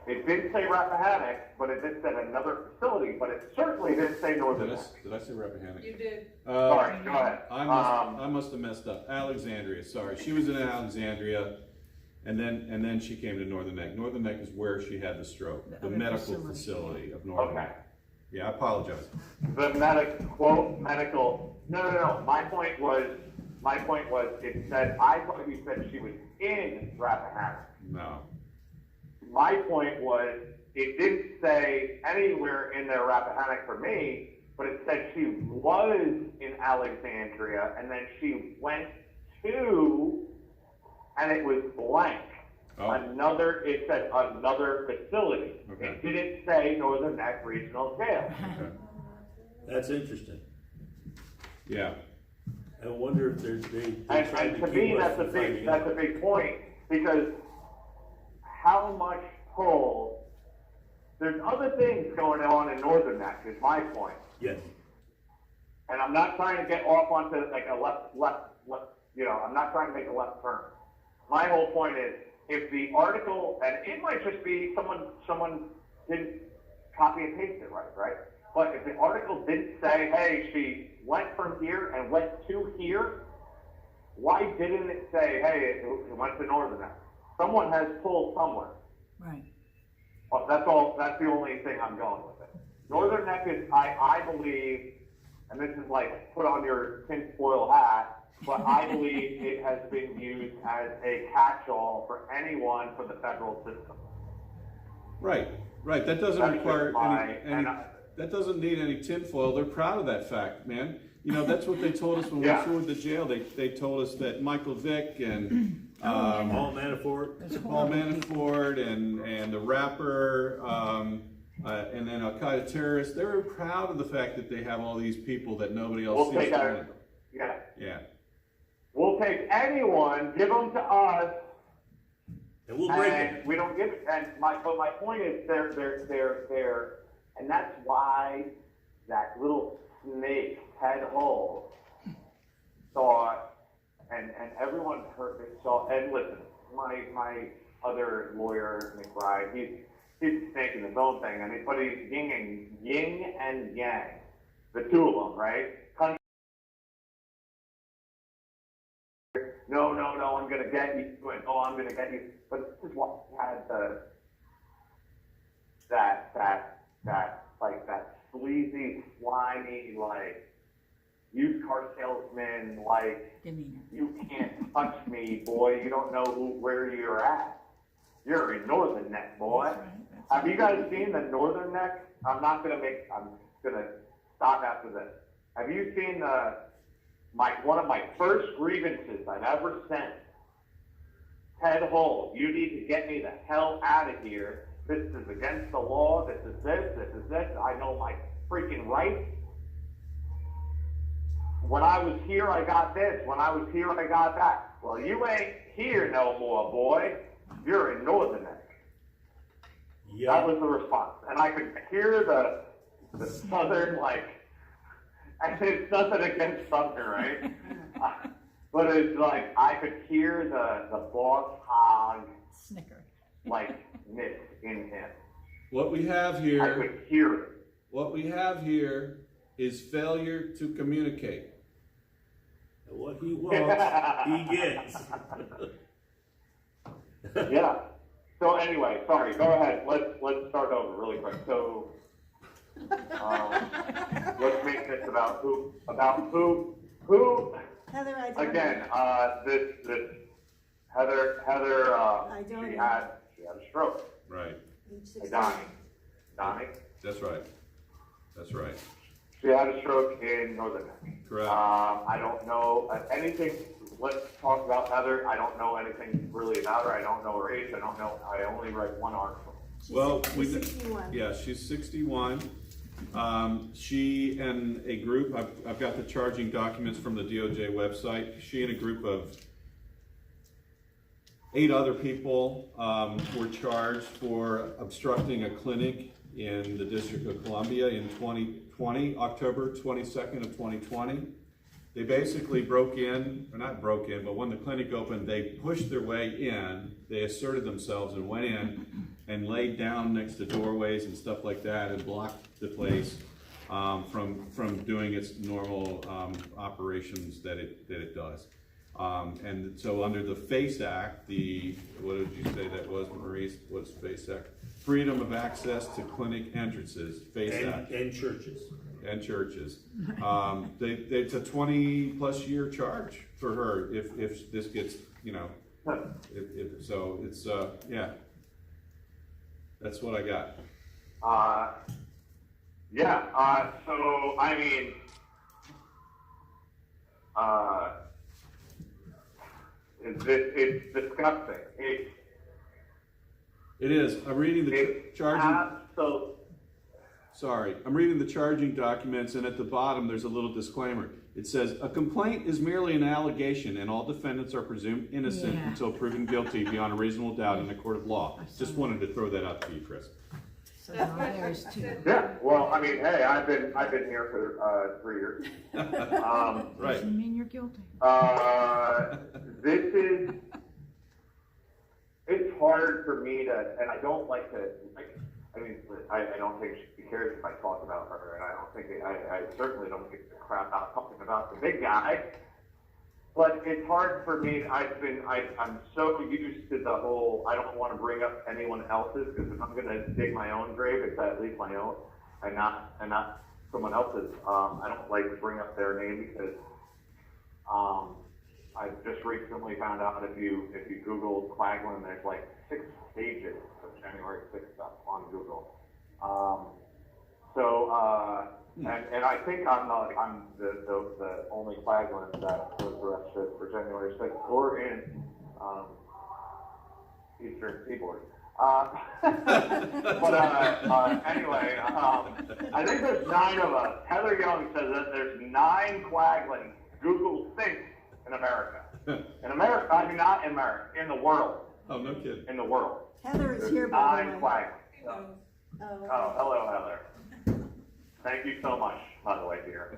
It didn't say Rappahannock, but it did say another facility. But it certainly didn't say Northern Neck. Did I say Rappahannock? You did. Sorry, go ahead. I must have messed up. Alexandria, sorry. She was in Alexandria, and then she came to Northern Neck. Northern Neck is where she had the stroke, the other medical facility of Northern Okay. Neck. Yeah, I apologize. The medical. No. My point was, it said, I thought you said she was in Rappahannock. No. My point was, it didn't say anywhere in there Rappahannock for me, but it said she was in Alexandria, and then she went to, and it was blank. Oh. It said another facility. Okay. It didn't say Northern Neck Regional Jail. Okay. That's interesting. Yeah. I wonder if they tried And to to me, keep us that's a from big, finding that's out. a big point, because how much pull, there's other things going on in Northern Neck, is my point. Yes. And I'm not trying to get off onto like a left, you know, I'm not trying to make a left turn. My whole point is, if the article, and it might just be someone didn't copy and paste it right? But if the article didn't say, hey, she went from here and went to here, why didn't it say, hey, it went to Northern Neck? Someone has pulled somewhere. Right. Well, that's the only thing I'm going with it. Northern Neck is, I believe, and this is like put on your tinfoil hat, but I believe it has been used as a catch-all for anyone for the federal system. Right. That doesn't That's require just any that doesn't need any tinfoil. They're proud of that fact, man. You know, that's what they told us when Yeah. we toured the jail. They told us that Michael Vick and Paul Manafort. That's Paul horrible. Manafort and the rapper, and then Al Qaeda terrorists, they were proud of the fact that they have all these people that nobody else We'll sees. take our, yeah. Yeah. We'll take anyone, give them to us, And we'll break and it. we don't give it. But my point is, they're, and that's why that little snake, Ted Hull, thought, and everyone heard it. So, and listen, my other lawyer, McBride, he's a snake in his own thing, but he's yin and yang, the two of them, right? No, I'm gonna get you, and oh, I'm gonna get you. But this is what had that sleazy, slimy, like, used car salesman, like, Demeanor. you can't touch me, boy, you don't know where you're at. You're in Northern Neck, boy. That's right, that's Have you guys seen the Northern Neck? I'm gonna stop after this. Have you seen one of my first grievances I've ever sent? Ted Hull, you need to get me the hell out of here. This is against the law. This is this. I know my freaking rights. When I was here, I got this. When I was here, I got that. Well, you ain't here no more, boy. You're in Northern Neck. Yeah. That was the response. And I could hear the Southern, like, and it's nothing against Southern, right? But it's like, I could hear the boss hog, Snicker. like, ness in him. What we have I here, could hear it. what we have here is failure to communicate. And what he wants, he gets. Yeah. So anyway, sorry, go ahead. Let's start over really quick. So, let's make this about who, Heather, I don't. again, this Heather, I don't she know. had a stroke. Right. Age Hey, 16. Donnie, That's right. That's right. she had a stroke in Northern Neck. Correct. I don't know anything. Let's talk about Heather. I don't know anything really about her. I don't know her age. I only read one article. She's Well, she's we 61. Yeah, she's 61. She and a group, I've got the charging documents from the DOJ website. She and a group of 8 other people were charged for obstructing a clinic in the District of Columbia in 2020, October 22nd of 2020. They basically broke in, or not broke in, but when the clinic opened, they pushed their way in, they asserted themselves and went in and laid down next to doorways and stuff like that and blocked the place from doing its normal operations that it does. And so under the FACE Act, what did you say that was, Maurice? What's FACE Act? Freedom of Access to Clinic Entrances, FACE Act. And churches. And churches. It's a 20+ year charge for her if this gets, so it's, yeah. That's what I got. So, I mean, it's disgusting. It is. I'm reading the It's charging. Sorry, I'm reading the charging documents, and at the bottom there's a little disclaimer. It says, a complaint is merely an allegation, and all defendants are presumed innocent Yeah. until proven guilty beyond a reasonable doubt in a court of law. Just wanted to throw that out to you, Chris. So now there's two. Yeah, well, I mean, hey, I've been here for 3 years. Right. Doesn't mean you're guilty. This is, it's hard for me to, and I don't like to, I mean, I don't think she cares if I talk about her, and I don't think, I certainly don't give a crap about talking about the big guy. But it's hard for me, I'm so used to the whole, I don't want to bring up anyone else's, because if I'm going to dig my own grave, it's at least my own, and not someone else's. I don't like to bring up their name because, I just recently found out if you Google Quaglin, there's like 6 pages of January 6th stuff on Google. And I think I'm the only Quaglin that was arrested for January 6th or in Eastern Seaboard. Anyway, I think there's 9 of us. Heather Young says that there's 9 Quaglin Google thinks in America. In America, I mean not in America, in the world. Oh, no kidding. In the world. Heather is There's here, by 9 the way. Quaglin. Oh, hello, Heather. Thank you so much, by the way, dear.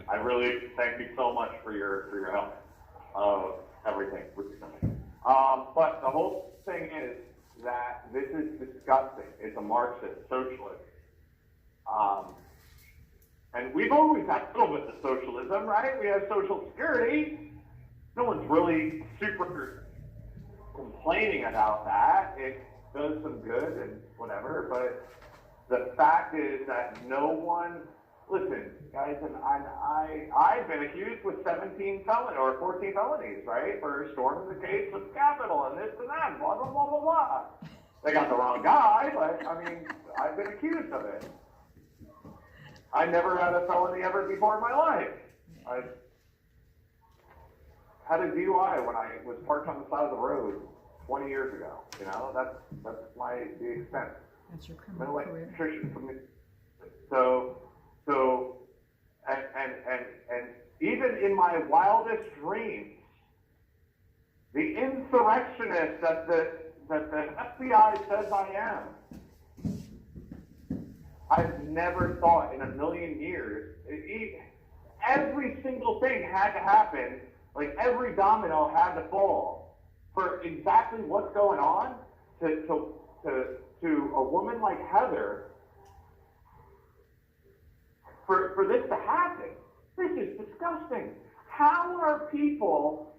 I really thank you so much for your help of everything recently. But the whole thing is that this is disgusting. It's a Marxist socialist. And we've always had a little bit of socialism, right? We have Social Security. No one's really super complaining about that. It does some good and whatever, but the fact is that no one, listen, guys, and I've been accused with 17 felonies or 14 felonies, right, for storming the gates of the Capitol and this and that, blah, blah, blah, blah, blah. They got the wrong guy, but, I mean, I've been accused of it. I never had a felony ever before in my life. I had a DUI when I was parked on the side of the road 20 years ago. You know, that's the extent. That's your criminal career. Nutrition for me. And even in my wildest dreams, the insurrectionist that the FBI says I am, I've never thought in a million years. Every single thing had to happen, like every domino had to fall for exactly what's going on to a woman like Heather, for this to happen. This is disgusting. How are people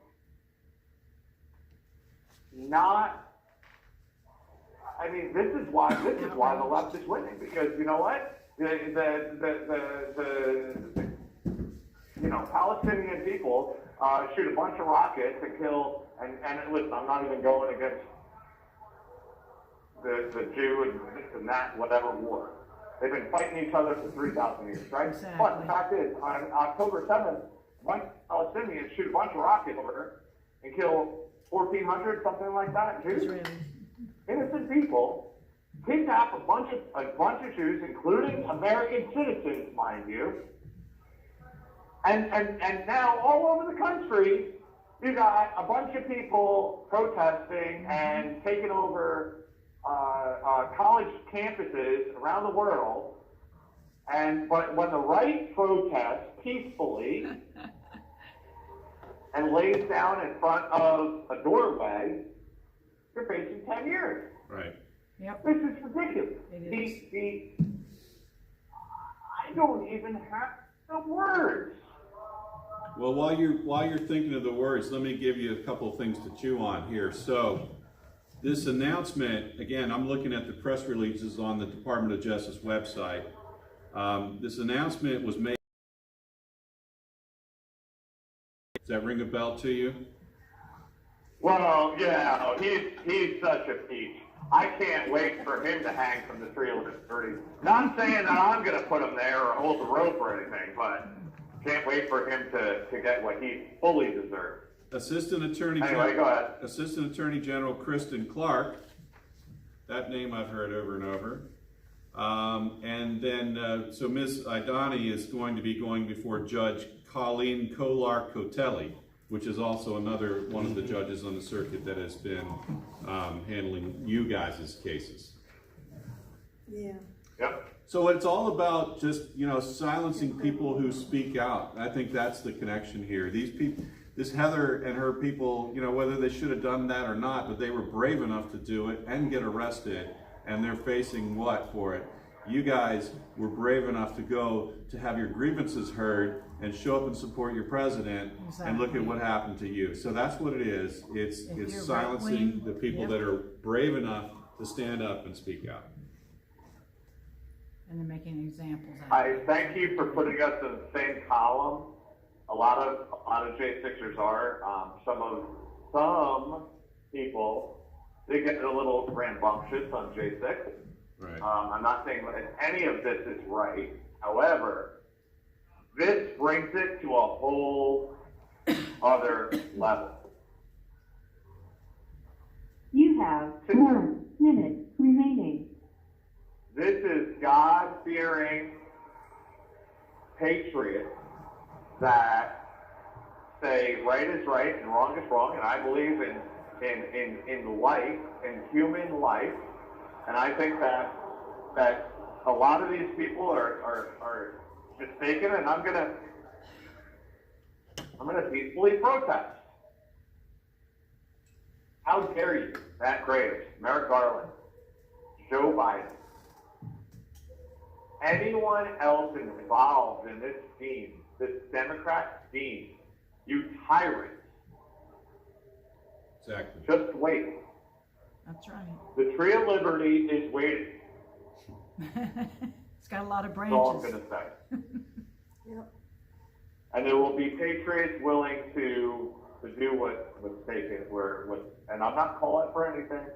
not? I mean, this is why the left is winning, because you know what? Palestinian people shoot a bunch of rockets and kill. And listen, I'm not even going against the Jew and this and that, whatever war. They've been fighting each other for 3,000 years, right? Exactly. But the fact is, on October 7th, one Palestinians shoot a bunch of rockets over and kill 1,400, something like that, Jews. Israelis. Innocent people, kidnap a bunch of Jews, including American citizens, mind you. And now all over the country, you got a bunch of people protesting and taking over college campuses around the world. But when the right protests peacefully and lays down in front of a doorway, you're facing 10 years. Right. Yep. This is ridiculous. It is. I don't even have the words. Well, while you're thinking of the words, let me give you a couple of things to chew on here. So, this announcement, again, I'm looking at the press releases on the Department of Justice website. This announcement was made. Does that ring a bell to you? Well, yeah, he's such a peach. I can't wait for him to hang from the tree of liberty. Not saying that I'm going to put him there or hold the rope or anything, but can't wait for him to get what he fully deserves. Assistant Attorney General Kristen Clark, that name I've heard over and over, And then, so Ms. Idani is going to be going before Judge Colleen Kolar-Cotelli, which is also another one of the judges on the circuit that has been handling you guys' cases. Yeah. Yep. So it's all about just, silencing people who speak out. I think that's the connection here. These people, this Heather and her people, whether they should have done that or not, but they were brave enough to do it and get arrested, and they're facing what for it? You guys were brave enough to go to have your grievances heard and show up and support your president, and look at what happened to you. So that's what it is. It's silencing the people that are brave enough to stand up and speak out. And they're making examples out of I it. thank you for putting us in the same column. A lot of J6ers are. Some people, they get a little rambunctious on J6. Right. I'm not saying that any of this is right. However, this brings it to a whole other level. You have 1 minute remaining. This is God-fearing patriots that say right is right and wrong is wrong, and I believe in life, in human life, and I think that a lot of these people are mistaken, and I'm gonna peacefully protest. How dare you, Matt Graves, Merrick Garland, Joe Biden, anyone else involved in this scheme, this Democrat scheme, you tyrants. Exactly. Just wait. That's right. The tree of liberty is waiting. It's got a lot of That's all I'm branches. going to say. Yep. And there will be patriots willing to do what's taken, and I'm not calling for anything.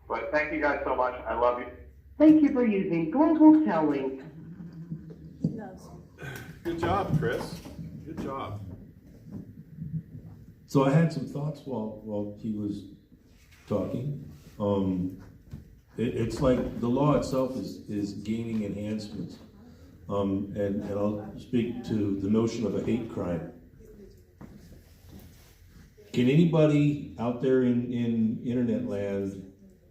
But thank you guys so much. I love you. Thank you for using Global Telling. Yes. Good job, Chris. Good job. So I had some thoughts while he was talking. It's like the law itself is gaining enhancements. And I'll speak to the notion of a hate crime. Can anybody out there in internet land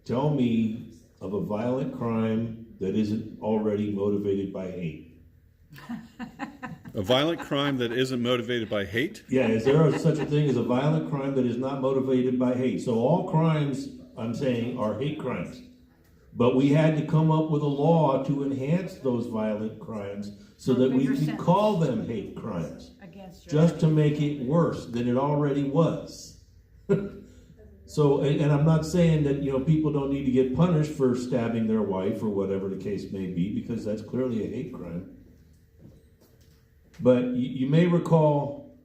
tell me of a violent crime that isn't already motivated by hate? A violent crime that isn't motivated by hate? Yeah, is there such a thing as a violent crime that is not motivated by hate? So all crimes, I'm saying, are hate crimes. But we had to come up with a law to enhance those violent crimes so that we could call them hate crimes, Against your just to make it worse than it already was. So, and I'm not saying that, people don't need to get punished for stabbing their wife or whatever the case may be, because that's clearly a hate crime. But you may recall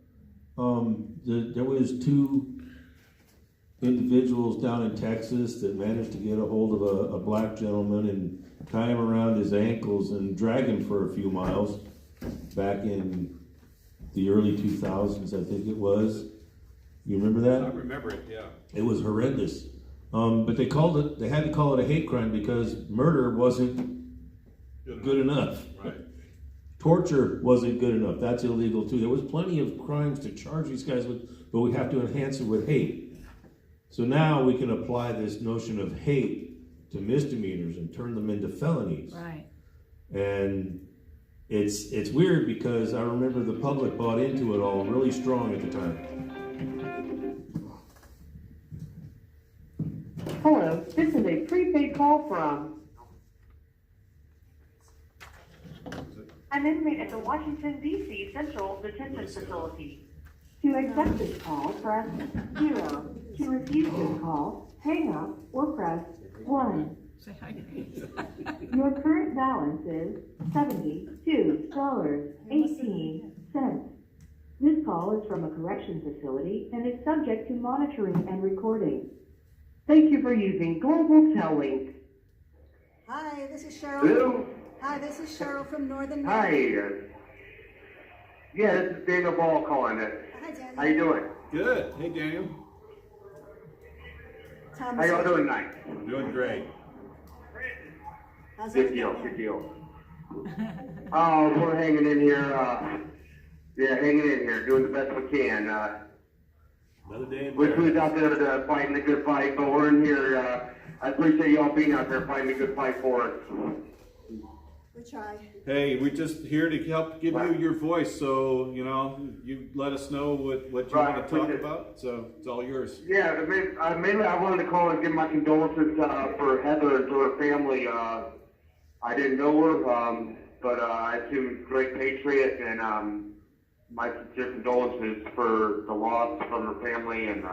there was 2 individuals down in Texas that managed to get a hold of a black gentleman and tie him around his ankles and drag him for a few miles back in the early 2000s, I think it was. You remember that? I remember it, yeah. It was horrendous. But they had to call it a hate crime because murder wasn't good enough. Right. Torture wasn't good enough. That's illegal too. There was plenty of crimes to charge these guys with, but we have to enhance it with hate. So now we can apply this notion of hate to misdemeanors and turn them into felonies. Right. And it's weird because I remember the public bought into it all really strong at the time. Hello, this is a prepaid call from an inmate at the Washington, D.C. Central Detention Facility. To accept this call, press 0. To refuse this call, hang up or press 1. Say hi. Your current balance is $72.18. This call is from a correction facility and is subject to monitoring and recording. Thank you for using Global Telling. Hi, this is Cheryl. Hello. Hi, this is Cheryl from Northern. Hi. Yeah, this is Daniel Ball calling it. Hi, Daniel. How you doing? Good. Hey, Daniel. Thomas. How y'all doing tonight? Doing great. How's Good everything deal, there? good deal. We're hanging in here, hanging in here, doing the best we can. Another day in Wish we was paradise. out there fighting a good fight, but we're in here. I appreciate y'all being out there fighting a good fight for us. We try. Hey, we're just here to help give you your voice, so, you know, you let us know what you Right, want to talk appreciate it. about, so it's all yours. Yeah, mainly I wanted to call and give my condolences for Heather and to her family. I didn't know her, but I assume great patriot, and my sincere condolences for the loss from her family, and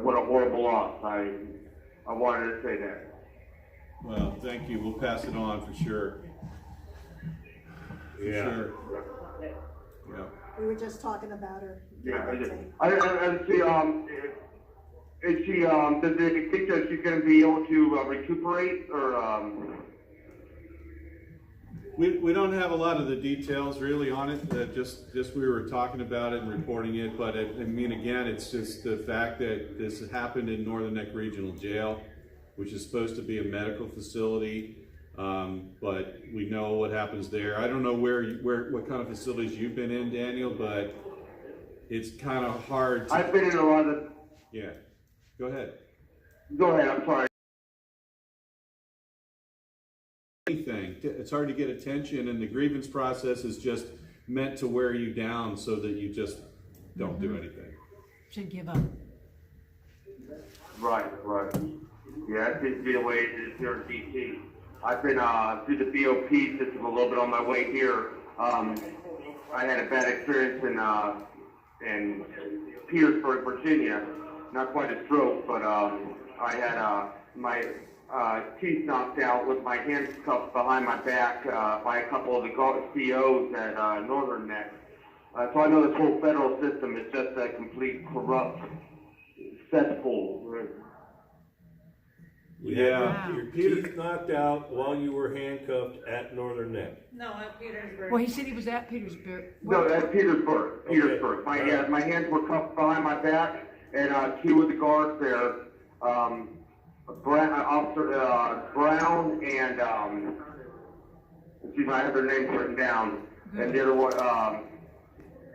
what a horrible loss. I wanted to say that. Well, thank you, we'll pass it on for sure. For Yeah. sure. Yeah. We were just talking about her. Yeah, I see. Is she? Does it think that she's going to be able to recuperate, or? We don't have a lot of the details really on it, just we were talking about it and reporting it, but I mean, again, it's just the fact that this happened in Northern Neck Regional Jail, which is supposed to be a medical facility, but we know what happens there. I don't know what kind of facilities you've been in, Daniel, but it's kind of hard to... I've been in a lot of... Yeah, go ahead. Go ahead, I'm sorry. Anything. It's hard to get attention, and the grievance process is just meant to wear you down so that you just don't do anything. Should give up. Right. Yeah, that seems to be the way it is here in DC. I've been through the BOP system a little bit on my way here. I had a bad experience in Petersburg, Virginia. Not quite a stroke, but I had my teeth knocked out with my hands cuffed behind my back by a couple of the COs at Northern Neck. So I know this whole federal system is just a complete corrupt cesspool. You Yeah. had your teeth knocked out while you were handcuffed at Northern Neck. No, at Petersburg. Well, he said he was at Petersburg. No, that's Petersburg. Petersburg. Okay. My hands were cuffed behind my back, and two of the guards there, Officer Brown and excuse me, I have their names written down, and the other one,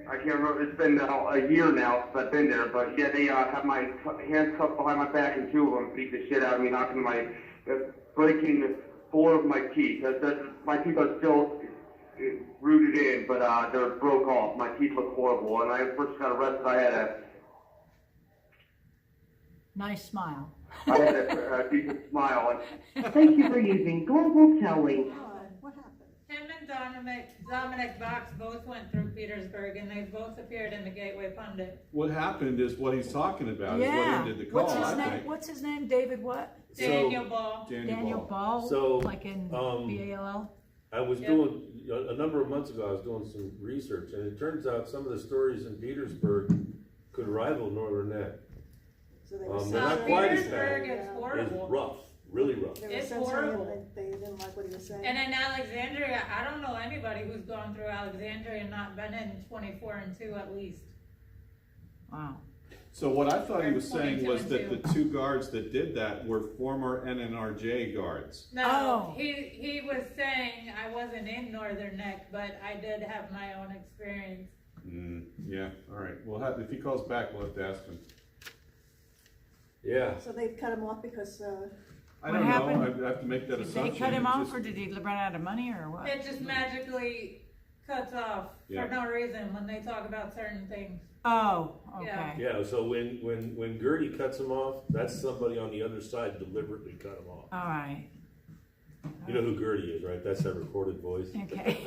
I can't remember. It's been a year now since I've been there, but yeah, they have my hands cuffed behind my back, and two of them beat the shit out of me, breaking 4 of my teeth. My teeth are still rooted in, but they're broke off. My teeth look horrible, and I first got arrested. I had Nice smile. a decent smile. Thank you for using Global Telly. What happened? Him and Dominic Box both went through Petersburg, and they both appeared in the Gateway Pundit. What happened is what he's talking about, is what Yeah. ended the call, What's his I name? think. What's his name? David what? Daniel Ball. Daniel Ball? So, Like in B-A-L-L? I was Yeah. doing, a number of months ago, I was doing some research, and it turns out some of the stories in Petersburg could rival Northern Neck. So they were They're not censoring quite as him. bad. Petersburg is It's horrible. rough, really rough. They were It's censoring him, horrible. they didn't like what he was saying. And in Alexandria, I don't know anybody who's gone through Alexandria and not been in 24 and 2 at least. Wow. So what I thought he Or was saying 22 was and that 2. the 2 guards that did that were former NNRJ guards. No, Oh. he was saying I wasn't in Northern Neck, but I did have my own experience. Yeah, all right. If he calls back, we'll have to ask him. Yeah. So they've cut him off because, I What don't know, happened? I have to make that Did assumption. they cut him It's off, just- or did he run out of money, or what? It just magically cuts off Yeah. for no reason when they talk about certain things. Oh, okay. Yeah. Yeah, so when Gertie cuts him off, that's somebody on the other side deliberately cut him off. All right. You know who Gertie is, right? That's that recorded voice. Okay.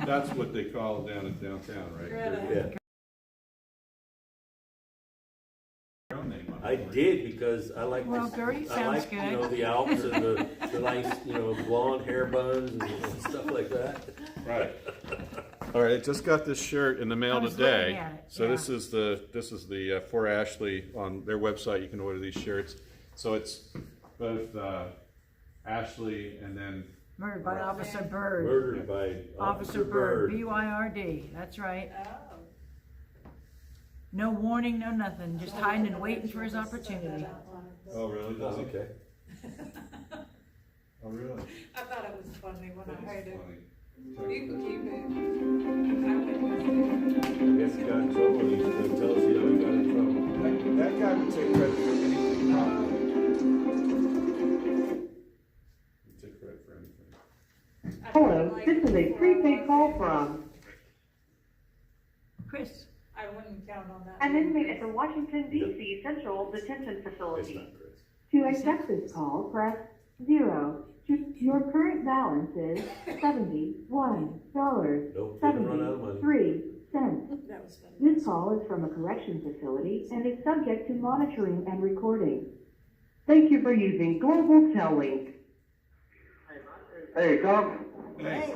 That's what they call it down in downtown, right? Greta. Yeah, Your own name on it, I right? did because I like Well, this. Gertie I sounds like, good. you know, the Alps and the nice, you know, blonde hair buns and stuff like that. Right. All right, I just got this shirt in the mail I was today. looking at it, So yeah. this is the For Ashley on their website. You can order these shirts. So it's both Ashley and then Murdered by Officer Bird. Murdered by Officer Bird, B-Y-R-D, that's right. Oh. No warning, no nothing, just hiding and waiting for his opportunity. oh really? Does he? Okay. Oh, really? I thought it was funny when I heard it. Funny. You can keep it. I wouldn't I guess he got in trouble, and he's gonna tell us how he got in trouble. That guy would take credit for anything, probably. He'd take credit for anything. Hello, this is a prepaid call from Chris, I wouldn't count on that. an inmate at the Washington DC Central Detention It's Facility. not Chris. To accept this call, press 0. Your current balance is $71.73. Nope, didn't run out of money. that was funny. This call is from a correction facility and is subject to monitoring and recording. Thank you for using Global Tellink. Hey, Tom. Hey.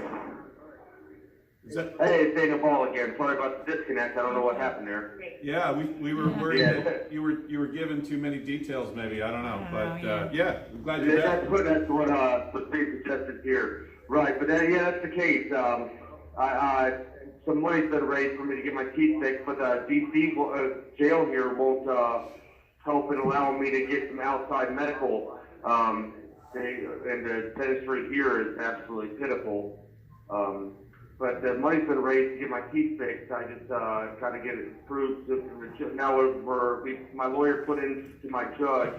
Is that, Hey, it's Daniel Ball again. Sorry about the disconnect. I don't know what happened there. yeah, we were worried Yeah. that you were given too many details, maybe, I don't know, but, yeah. yeah, I'm glad you're back. That's what they suggested here. Right, but yeah, that's the case. Some money's been raised for me to get my teeth fixed, but DC jail here won't help in allowing me to get some outside medical. And the dentistry here is absolutely pitiful. But the money's been raised to get my teeth fixed. I just got to get it approved. Now my lawyer put into my judge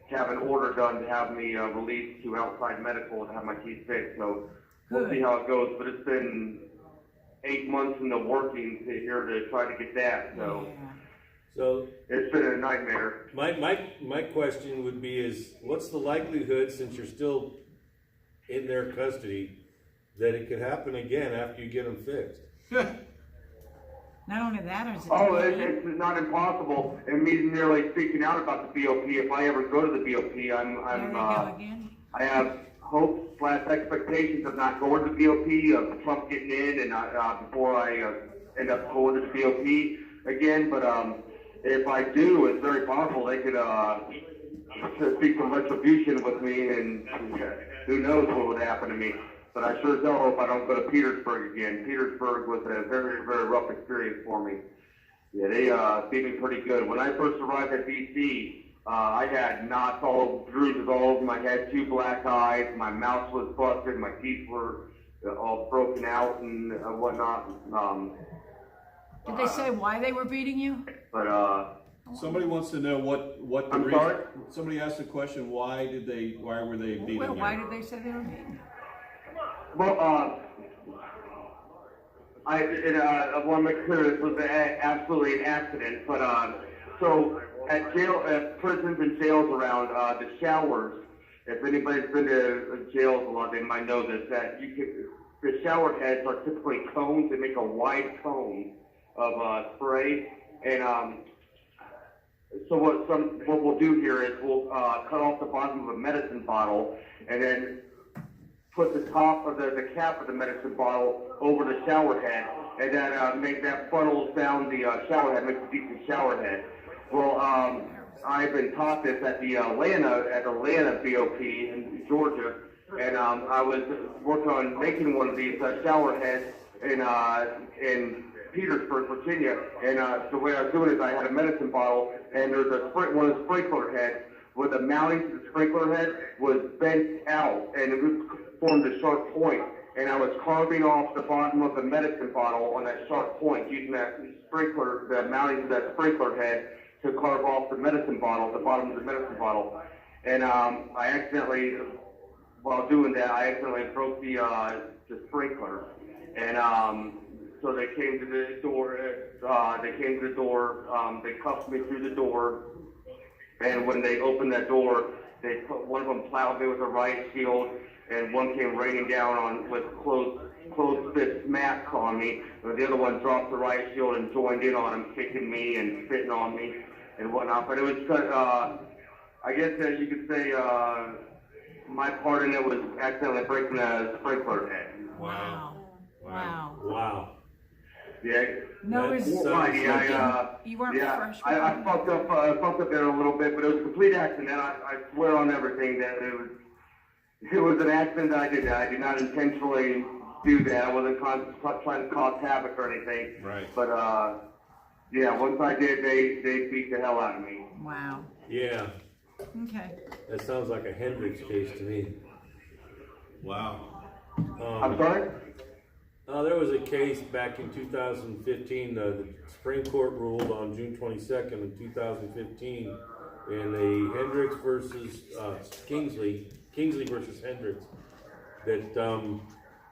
to have an order done to have me released to outside medical and have my teeth fixed. So we'll see how it goes. But it's been 8 months in the working here to try to get that. So So it's been a nightmare. my question would be is, what's the likelihood, since you're still in their custody, that it could happen again after you get them fixed? Not only that, is it? Oh, it's not impossible. And me nearly speaking out about the BOP. If I ever go to the BOP, There they go again. I have hopes / expectations of not going to the BOP, of Trump getting in, and before I end up going to the BOP again. But if I do, it's very possible they could seek some retribution with me, and who knows what would happen to me. But I sure as hell hope I don't go to Petersburg again. Petersburg was a very, very rough experience for me. Yeah, they beat me pretty good. When I first arrived at DC, I had knots, bruises all over my head, 2 black eyes, my mouth was busted, my teeth were all broken out and whatnot. Did they say why they were beating you? But Somebody wants to know what the I'm reason. sorry? Somebody asked the question, why were they beating Well, you? why did they say they were beating you? well, I want to make clear this was absolutely an accident. But so at prisons and jails around the showers. If anybody's been to jails a lot, they might know this. That the shower heads are typically cones. They make a wide cone of spray, and so what we'll do here is we'll cut off the bottom of a medicine bottle, and then put the top of the cap of the medicine bottle over the shower head, and then make that funnels down the shower head, makes a decent shower head. Well, I've been taught this at the Atlanta BOP in Georgia, and I was working on making one of these shower heads in Petersburg, Virginia, and the way I was doing is I had a medicine bottle, and there's one of the sprinkler heads where the mounting to the sprinkler head was bent out, and it was formed a sharp point, and I was carving off the bottom of the medicine bottle on that sharp point, using that the mounting to that sprinkler head to carve off the medicine bottle, the bottom of the medicine bottle, and I accidentally, while doing that, I accidentally broke the sprinkler, and so they came to the door. They cuffed me through the door, and when they opened that door, one of them plowed me with a riot shield, and one came raining down with closed fist mask on me. And the other one dropped the riot shield and joined in on him, kicking me and spitting on me and whatnot. But it was, I guess you could say, my part in it was accidentally breaking a sprinkler head. Wow. Wow. Yeah. No, That's it's, so you weren't Yeah, fresh. I fucked up there a little bit, but it was a complete accident. I swear on everything that it was an accident that I did. I did not intentionally do that. I wasn't trying to cause havoc or anything. Right. But yeah, once I did, they beat the hell out of me. Wow. Yeah, Okay. that sounds like a Hendrix case to me. Wow. I'm sorry? There was a case back in 2015, the Supreme Court ruled on June 22nd of 2015 in the Hendricks versus Kingsley versus Hendricks, that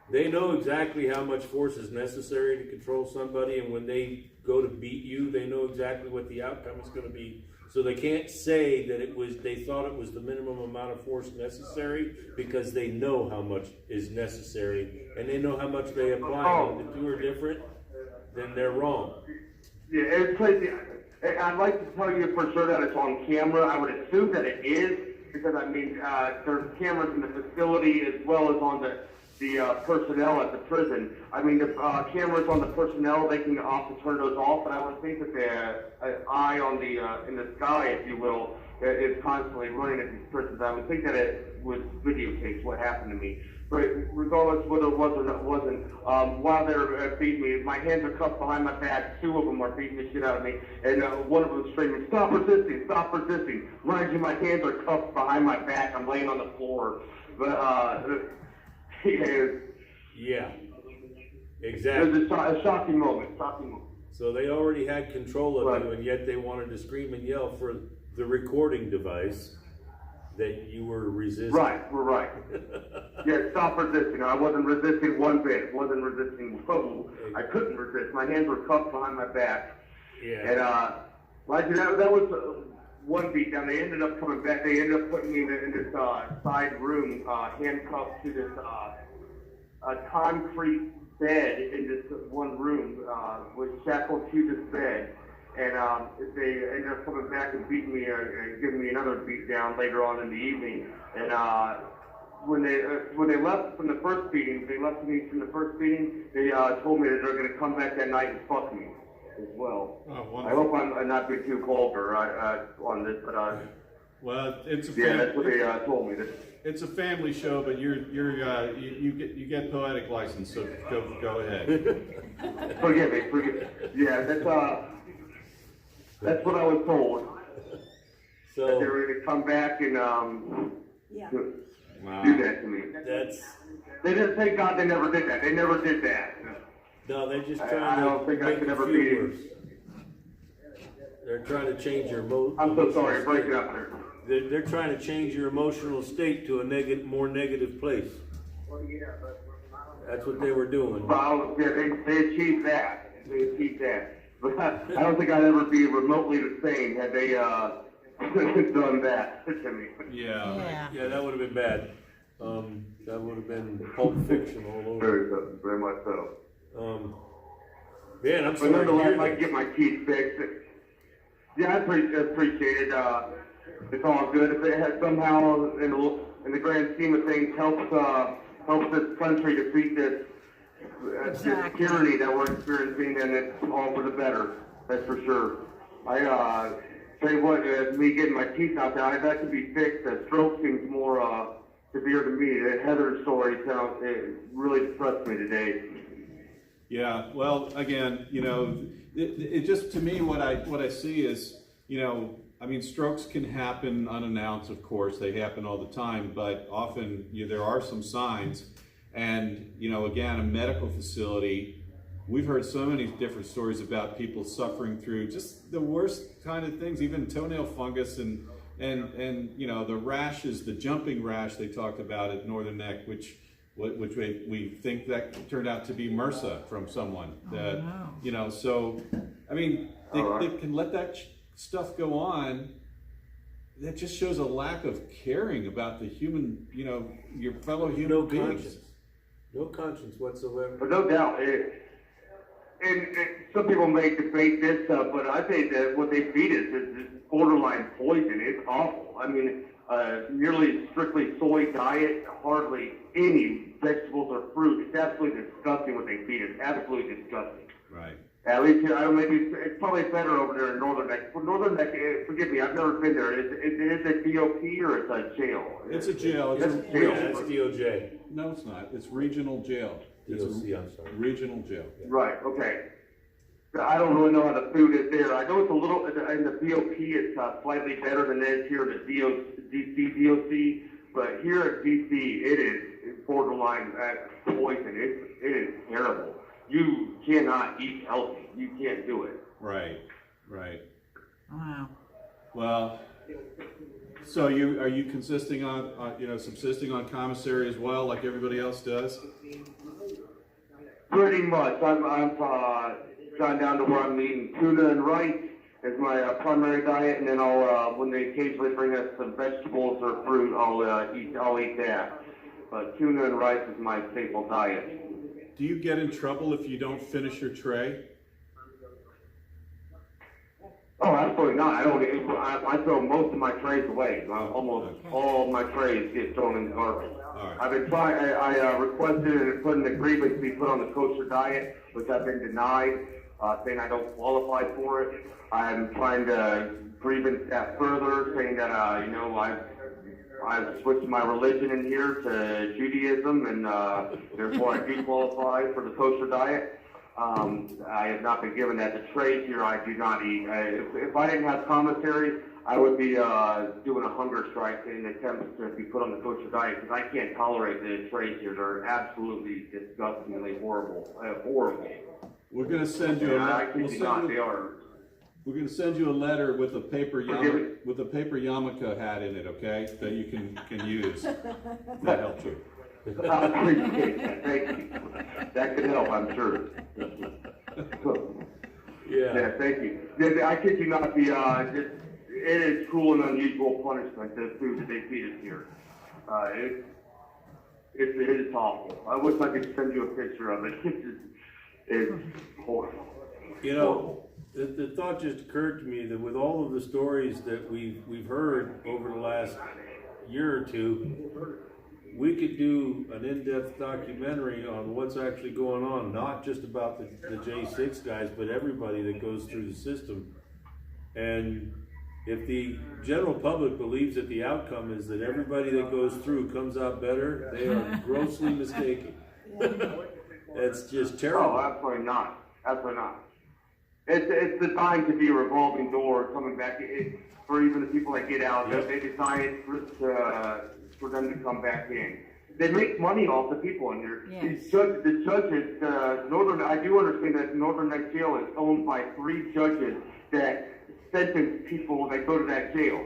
they know exactly how much force is necessary to control somebody, and when they go to beat you, they know exactly what the outcome is going to be. So they can't say that they thought it was the minimum amount of force necessary, because they know how much is necessary, and they know how much they apply. And if the two are different, then they're wrong. Yeah, it's crazy. I'd like to tell you for sure that it's on camera. I would assume that it is, because I mean, there's cameras in the facility as well as on the personnel at the prison. I mean, the cameras on the personnel, they can also turn those off, but I would think that the eye on the in the sky, if you will, is constantly running at these prisons. I would think that it was videotaped what happened to me. But regardless of whether it was or not, wasn't, while they're beating me, my hands are cuffed behind my back. Two of them are beating the shit out of me, and one of them is screaming, "Stop resisting! Stop resisting!" Mind you, my hands are cuffed behind my back. I'm laying on the floor, but yeah, exactly. It was a shocking moment. So they already had control of you, and yet they wanted to scream and yell for the recording device that you were resisting. Right, we're right. Yeah, stop resisting. I wasn't resisting one bit. Wasn't resisting. Whoa, I couldn't resist. My hands were cuffed behind my back. Yeah. And like that was one beat down. They ended up coming back. They ended up putting me in this side room, handcuffed to this concrete bed in this one room, was shackled to this bed. And they ended up coming back and beating me, giving me another beat down later on in the evening. And when they left from the first beating, they told me that they're going to come back that night and fuck me as well. Oh, I hope I'm not being too vulgar on this, but well, it's a that's what they told me. It's a family show, but you get poetic license, so go ahead. Forgive me. Yeah, that's what I was told. So that they were going to come back and do that to me. They didn't. Thank God they never did that. They never did that. No, they're just I trying don't think to I make could you ever feel be. worse. They're trying to change your I'm so sorry. Break it up there. They're trying to change your emotional state to a more negative place. That's what they were doing. Well, yeah, they achieved that. But I don't think I'd ever be remotely the same had they done that to me. Yeah, that would have been bad. That would have been Pulp Fiction all over. Very much so. Man, I'm But sorry. nonetheless, I can get my teeth fixed. Yeah, I appreciate it. It's all good. If it has somehow, in the grand scheme of things, helps this country defeat this tyranny that we're experiencing, then it's all for the better. That's for sure. I tell you what, me getting my teeth out there, that could be fixed. The stroke seems more severe to me. Heather's story it really depressed me today. Yeah, well, again, it just, to me, what I see is, I mean, strokes can happen unannounced, of course, they happen all the time, but often there are some signs. And, again, a medical facility, we've heard so many different stories about people suffering through just the worst kind of things, even toenail fungus and the rashes, the jumping rash they talked about at Northern Neck, which we think that turned out to be MRSA from someone. So, I mean, they can let that stuff go on. That just shows a lack of caring about the human, your fellow human beings. No conscience whatsoever. But no doubt, and some people may debate this stuff, but I think that what they feed us is borderline poison. It's awful. I mean, nearly strictly soy diet, hardly any vegetables or fruit. It's absolutely disgusting what they feed us. Absolutely disgusting. Right. At least maybe it's probably better over there in Northern Neck. Northern Neck, forgive me, I've never been there. Is it a DOP or it's a jail? It's a jail. It's DOJ. No, it's not. It's regional jail. DOC, I'm sorry. Regional jail. Right. Okay. I don't really know how the food is there. I know it's a little in the BOP. It's slightly better than it is here in the DC DOC. But here at DC, it is borderline poison. It is terrible. You cannot eat healthy. You can't do it. Right, right. Wow. Well, so are you consisting on, subsisting on commissary as well, like everybody else does? Pretty much. I've gone down to where I'm eating tuna and rice as my primary diet, and then I'll when they occasionally bring us some vegetables or fruit, I'll eat that. But tuna and rice is my staple diet. Do you get in trouble if you don't finish your tray? Oh, absolutely not. I throw most of my trays away. Almost all of my trays get thrown in the garbage. All right. I've been trying. I requested and put in a grievance to be put on the kosher diet, which I've been denied, saying I don't qualify for it. I'm trying to grievance that further, saying that I've switched my religion in here to Judaism, and therefore I do qualify for the kosher diet. I have not been given that. The trays here I do not eat. If I didn't have commissary, I would be doing a hunger strike in attempt to be put on the kosher diet, because I can't tolerate the trays here. They're absolutely disgustingly horrible. Horrible. We're going to send you We're going to send you a letter with a paper yarmulke hat in it, okay? That you can use. That helps you. I appreciate that. Thank you. That could help, I'm sure. Yeah, thank you. I kid you not, it is cruel and unusual punishment, the food that they feed us here. It is awful. I wish I could send you a picture of it. It's horrible. You know, the thought just occurred to me that with all of the stories that we've heard over the last year or two, we could do an in-depth documentary on what's actually going on, not just about the J6 guys, but everybody that goes through the system. And if the general public believes that the outcome is that everybody that goes through comes out better, they are grossly mistaken. It's just terrible. Oh, absolutely not. Absolutely not. It's designed to be a revolving door coming back. For even the people that get out, they design it for them to come back in. They make money off the people in there. Yes. The judges, I do understand that Northern Neck Jail is owned by 3 judges that sentence people that go to that jail.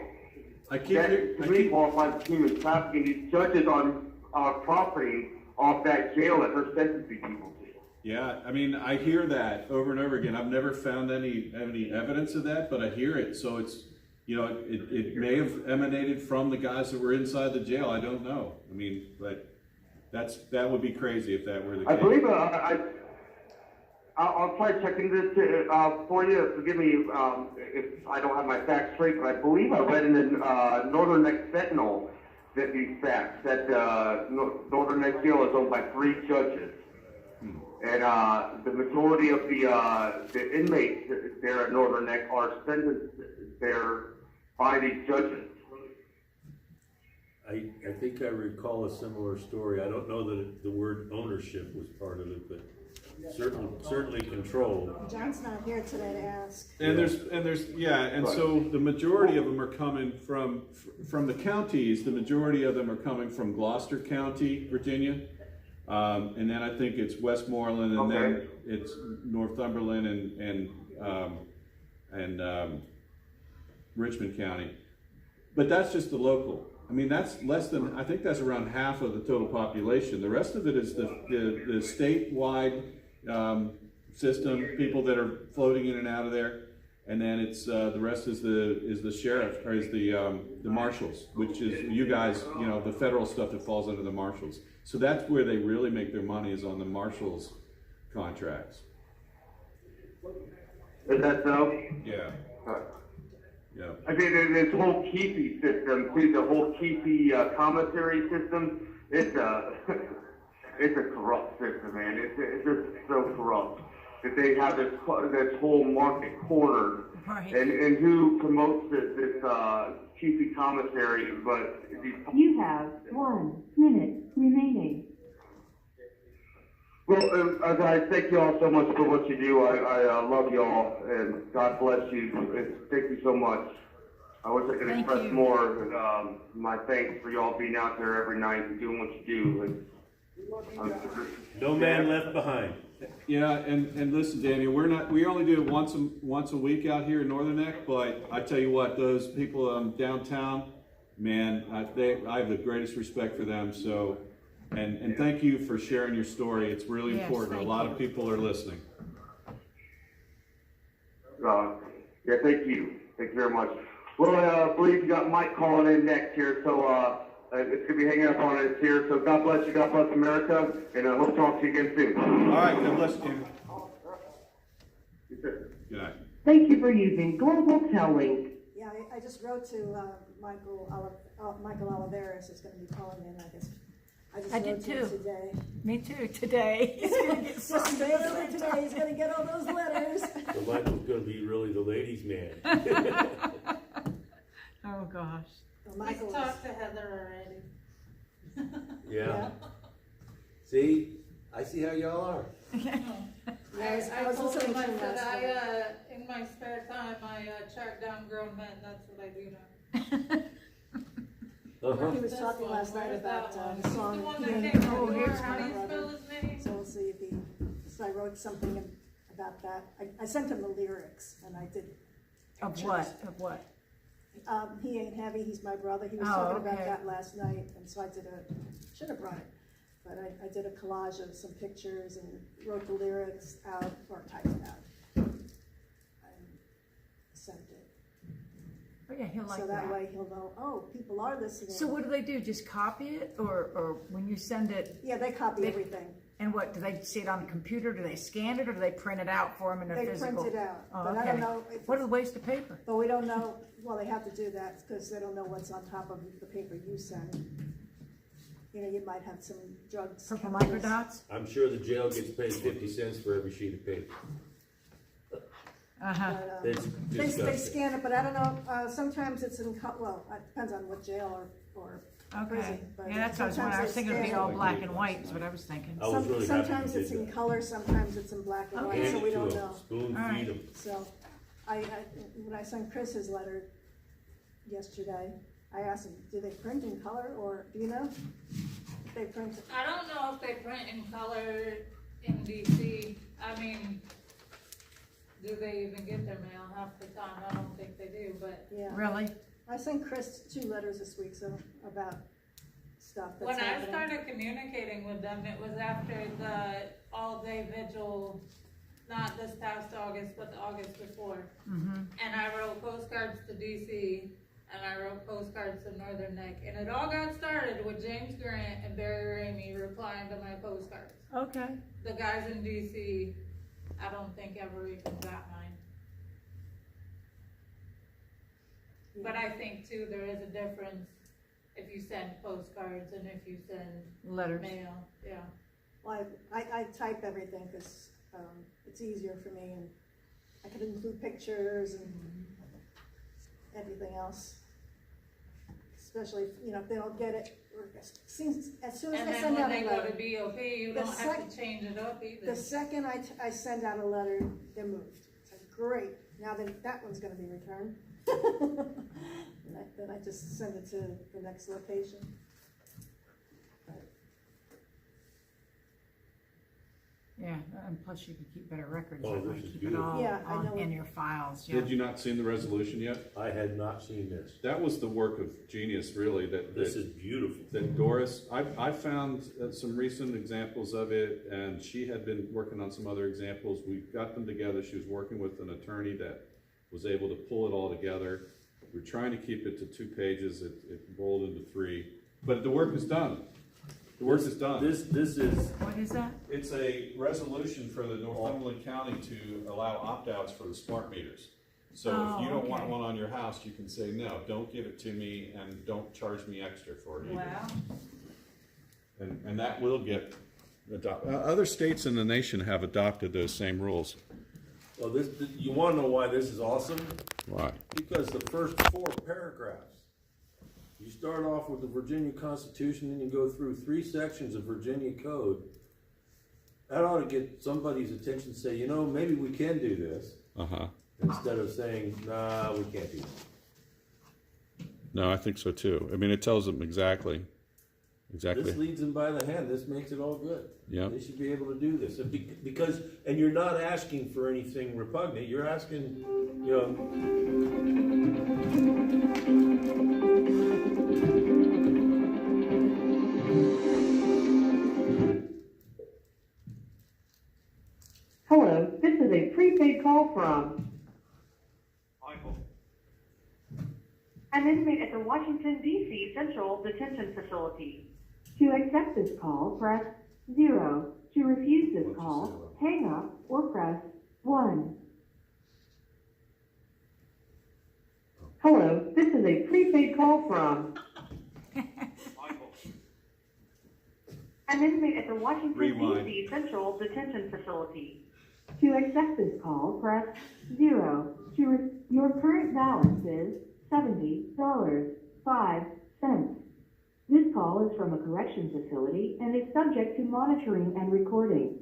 Qualifies as human trafficking. These judges are profiting off that jail that they're sentencing people to. Yeah, I mean, I hear that over and over again. I've never found any evidence of that, but I hear it. So it's, it may have emanated from the guys that were inside the jail. I don't know. I mean, but that would be crazy if that were the case. I believe I'll try checking this for you. Forgive me if I don't have my facts straight, but I believe I read in the Northern Neck Sentinel that these facts that Northern Neck Jail is owned by 3 judges. And the majority of the inmates there at Northern Neck are sentenced there by these judges. I think I recall a similar story. I don't know that the word ownership was part of it, but certainly control. John's not here today to ask. So the majority of them are coming from the counties. The majority of them are coming from Gloucester County, Virginia. And then I think it's Westmoreland, and then it's Northumberland and Richmond County. But that's just the local. I mean, that's less than, I think that's around half of the total population. The rest of it is the statewide system, people that are floating in and out of there. And then it's the rest is the sheriff, or is the marshals, which is you guys, the federal stuff that falls under the marshals. So that's where they really make their money, is on the marshals contracts. Is that so? Yeah. Yeah. I mean, this whole Keefe system, too, the whole Keefe commissary system, it's a corrupt system, man. It's just so corrupt that they have this whole market cornered. Right. And who promotes this Keefe commissary, but You have 1 minute remaining. Well, I thank you all so much for what you do. I love you all, and God bless you. Thank you so much. I wish I could express more my thanks for you all being out there every night and doing what you do. No man left behind. Yeah, and listen, Daniel, we only do it once a week out here in Northern Neck, but I tell you what, those people downtown, man, I have the greatest respect for them. So, and thank you for sharing your story. It's really Yes, important. A thank lot you. of people are listening. Yeah, thank you. Thank you very much. Well, I believe you got Mike calling in next here, so it's going to be hanging up on us here. So God bless you, God bless America, and I hope to talk to you again soon. All right, God bless you. Yes, sir. Good night. Thank you for using Global Tellink. Yeah, I just wrote to Michael Oliveris is going to be calling in, I guess. I just did wrote to him too. today. Me too, today. He's gonna get so Just barely today, he's going to get all those letters. So Michael's gonna be really the ladies' man. Oh, gosh. Well, Let's Michael is- talk to Heather already. Yeah. See, I see how y'all are. I was told listening him, I to him said, last night. in my spare time, I track down grown men, that's what I do now. Uh-huh. He was This talking one, last night where's about that one? the song. The one He that and- came Oh, to the here's door, how do you one. spell his name? So we'll see if so I wrote something about that. I sent him the lyrics and I did. Of pictures. what? Of what? He ain't heavy, he's my brother. He was Oh, talking about okay. that last night, and so I should have brought it. But I did a collage of some pictures and wrote the lyrics out, or typed it out. And sent it. Oh, yeah, he'll like So that way he'll know, oh, people are listening. So what do? Just copy it, or when you send it, Yeah, they copy They- everything. and what, do they see it on the computer, do they scan it, or do they print it out for them in a They physical? print it out, Oh, but I okay. don't know. if What a it's- waste of paper. But we don't know, well, they have to do that because they don't know what's on top of the paper you send. You know, you might have some drugs. Purple chemicals. microdots? I'm sure the jail gets paid 50 cents for every sheet of paper. Uh-huh. But, It's they disgusting. scan it, but I don't know, sometimes it's in, well, it depends on what jail or Okay, prison. But yeah, that's what I was wondering, I was sometimes thinking they it'd be scan all it. black and white, is what I was thinking. I was really happy Sometimes you it's did in that. color, sometimes it's in black and white, Hand so it we to don't 'em. know. Spoon All right. feed 'em. So, when I sent Chris his letter yesterday, I asked him, do they print in color, or, do you know? If they print it. I don't know if they print in color in DC. I mean, do they even get their mail half the time? I don't think they do, but Yeah. Really? I sent Chris 2 letters this week, so, about stuff that's when I happening. started communicating with them, it was after the all-day vigil, not this past August, but the August before. Mm-hmm. And I wrote postcards to DC, and I wrote postcards to Northern Neck, and it all got started with James Grant and Barry Ramey replying to my postcards. Okay. The guys in DC, I don't think ever even got mine. But I think too, there is a difference if you send postcards and if you send Letters. mail, yeah. Well, I type everything, because, it's easier for me, and I could include pictures and everything else. Especially, if they don't get it, or as soon as And I then send when out they a go to letter, BOP, you The don't have to change it up either. the second I send out a letter, they're moved. It's like, great, now then that one's gonna be returned. Then I just send it to the next location. Yeah, and plus you can keep better records, Oh, that way this is keep it beautiful. all Yeah, I know in it. your files, yeah. Did you not see the resolution yet? I had not seen this. That was the work of genius, really, This is beautiful. that Doris, I found some recent examples of it, and she had been working on some other examples. We got them together. She was working with an attorney that was able to pull it all together. We're trying to keep it to 2 pages. It rolled into 3, but the work is done. The work is done. This is, What is that? It's a resolution for the Northumberland County to allow opt-outs for the smart meters. So if you don't want okay. one on your house, you can say, no, don't give it to me and don't charge me extra for it. Wow. And that will get adopted. Other states in the nation have adopted those same rules. well, you wanna know why this is awesome? Why? Because the first 4 paragraphs, you start off with the Virginia Constitution, and you go through 3 sections of Virginia code. That ought to get somebody's attention, say, maybe we can do this, Uh-huh. instead of saying, nah, we can't do that. No, I think so too. I mean, it tells them exactly Exactly. This leads them by the hand. This makes it all good. Yeah. They should be able to do this. Because, and you're not asking for anything repugnant. You're asking, you know, Hello, this is a prepaid call from Michael. an inmate at the Washington, D.C. Central Detention Facility. To accept this call, press 0. To refuse this call, hang up or press 1. Hello, this is a prepaid call from Michael. an inmate at the Washington, Rewind. D.C. Central Detention Facility. To accept this call, press 0. Your current balance is $70.05. This call is from a correction facility and is subject to monitoring and recording.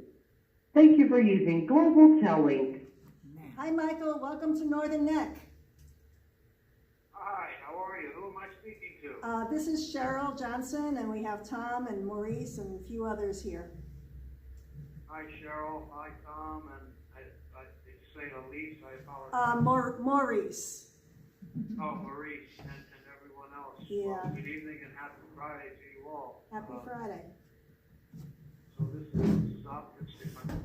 Thank you for using Global Tellink. Hi, Michael, welcome to Northern Neck. Hi, how are you? Who am I speaking to? This is Cheryl Johnson, and we have Tom and Maurice and a few others here. Hi, Cheryl. Hi, Tom. And I say Elise. I apologize. Maurice. Oh, Maurice and everyone else. Yeah. Well, good evening and happy Friday to you all. Happy Friday. So this is my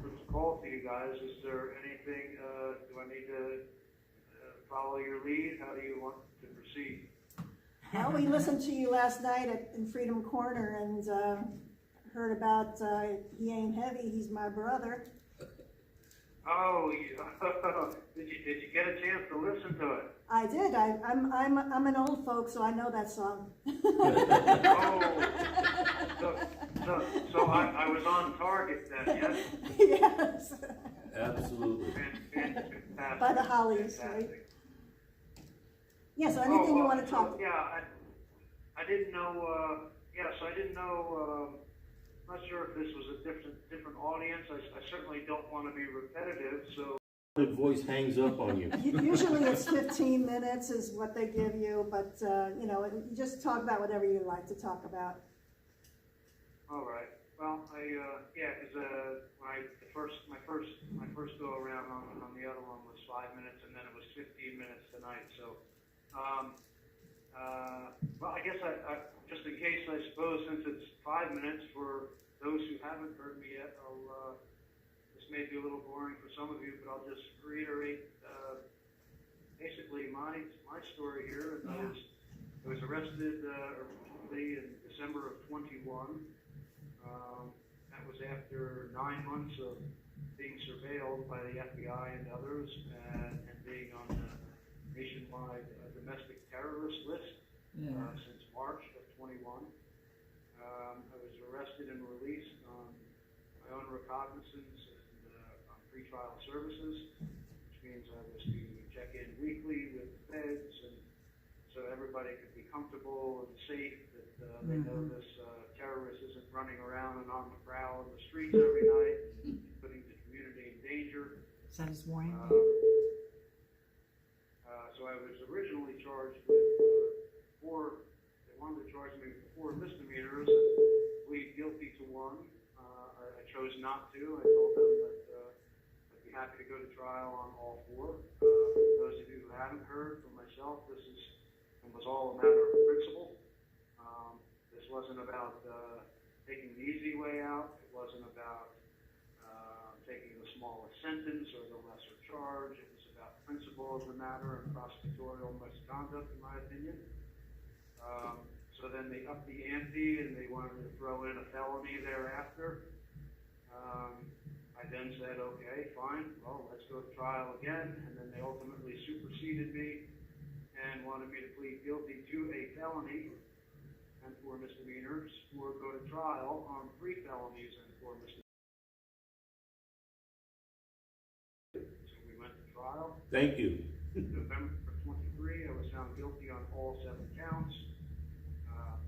first call to you guys. Is there anything, do I need to follow your lead? How do you want to proceed? Well, we listened to you last night in Freedom Corner and heard about He Ain't Heavy, He's My Brother. Oh, did you get a chance to listen to it? I did. I'm an old folk, so I know that song. Oh, so I was on target then, yes? Yes. absolutely. Fantastic. By the Hollies, right? Fantastic. Yeah, so anything you want to talk? Yeah, I didn't know, so I didn't know, I'm not sure if this was a different audience. I certainly don't want to be repetitive, so. The voice hangs up on you. Usually it's 15 minutes is what they give you, but, you know, you just talk about whatever you like to talk about. All right. Well, because my first go around on the other one was 5 minutes, and then it was 15 minutes tonight. So, well, I guess I just in case, I suppose, since it's 5 minutes for those who haven't heard me yet, this may be a little boring for some of you, but I'll just reiterate basically my story here. And I was arrested originally in December of 21. That was after 9 months of being surveilled by the FBI and others, and being on the nationwide domestic terrorist list since March of 21. I was arrested and released on my own recognizance and on pretrial services, which means I was to check in weekly with the feds, and so everybody could be comfortable and safe that they know this terrorist isn't running around and on the prowl in the streets every night, and putting the community in danger. Is that his warning? So I was originally charged with they wanted to charge me with 4 misdemeanors and plead guilty to 1. I chose not to. I told them that I'd be happy to go to trial on all 4. Those of you who haven't heard from myself, this was all a matter of principle. This wasn't about taking the easy way out. It wasn't about taking the smallest sentence or the lesser charge. It was about principle of the matter and prosecutorial misconduct, in my opinion. So then they upped the ante and they wanted to throw in a felony thereafter. I then said, okay, fine, well, let's go to trial again. And then they ultimately superseded me and wanted me to plead guilty to a felony and 4 misdemeanors, or go to trial on 3 felonies and 4 misdemeanors. So we went to trial. Thank you. November 23, I was found guilty on all 7 counts.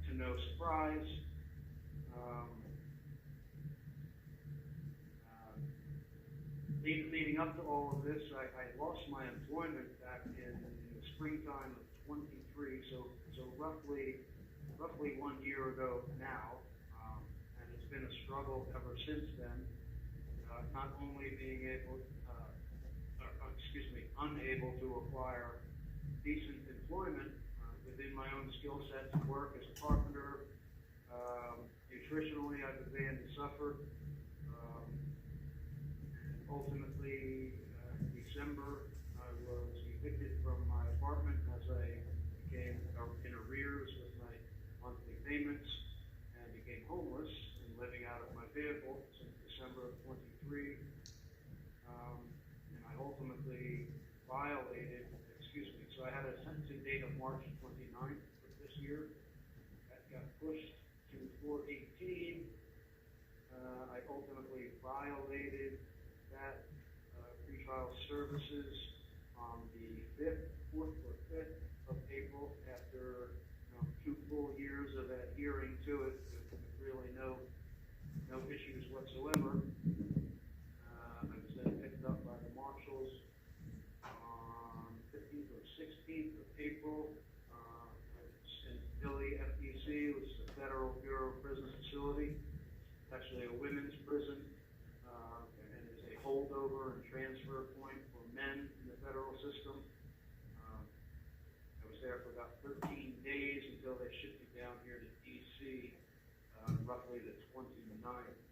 To no surprise, leading up to all of this, I lost my employment back in the springtime of 23. So roughly roughly 1 year ago now, and it's been a struggle ever since then. Not only being able, unable to acquire decent employment within my own skill set to work as a carpenter. Nutritionally, I began to suffer. And ultimately, in December, I was evicted from my apartment as I became in arrears with my monthly payments and became homeless and living out of my vehicle since December of 23. And I ultimately violated, so I had a sentencing date of March 29th of this year. That got pushed to 4/18. I ultimately violated that pretrial services on the 4th or 5th of April after 2 full years of adhering to it with really no issues whatsoever. I was then picked up by the marshals on 15th or 16th of April. In Philly FDC, which is the Federal Bureau of Prison Facility. It's actually a women's prison, and is a holdover and transfer point for men in the federal system. I was there for about 13 days until they shipped me down here to DC, roughly the 29th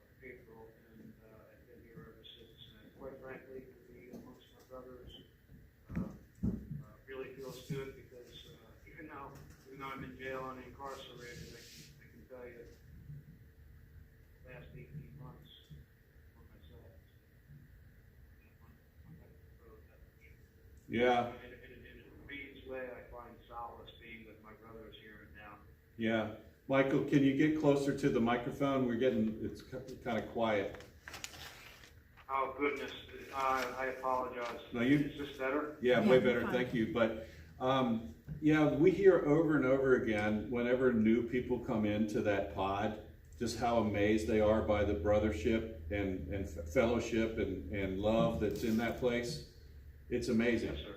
of April, and I've been here ever since. And quite frankly, to be amongst my brothers really feels good because even though I'm in jail and incarcerated, I can tell you the last 18 months for myself. Yeah. In a Reed's way, I find solace being with my brothers here and now. Yeah. Michael, can you get closer to the microphone? It's kind of quiet. Oh, goodness. I apologize. No, Is this better? Yeah, way better. Thank you. But, yeah, we hear over and over again, whenever new people come into that pod, just how amazed they are by the brothership and fellowship and love that's in that place. It's amazing. Yes, sir.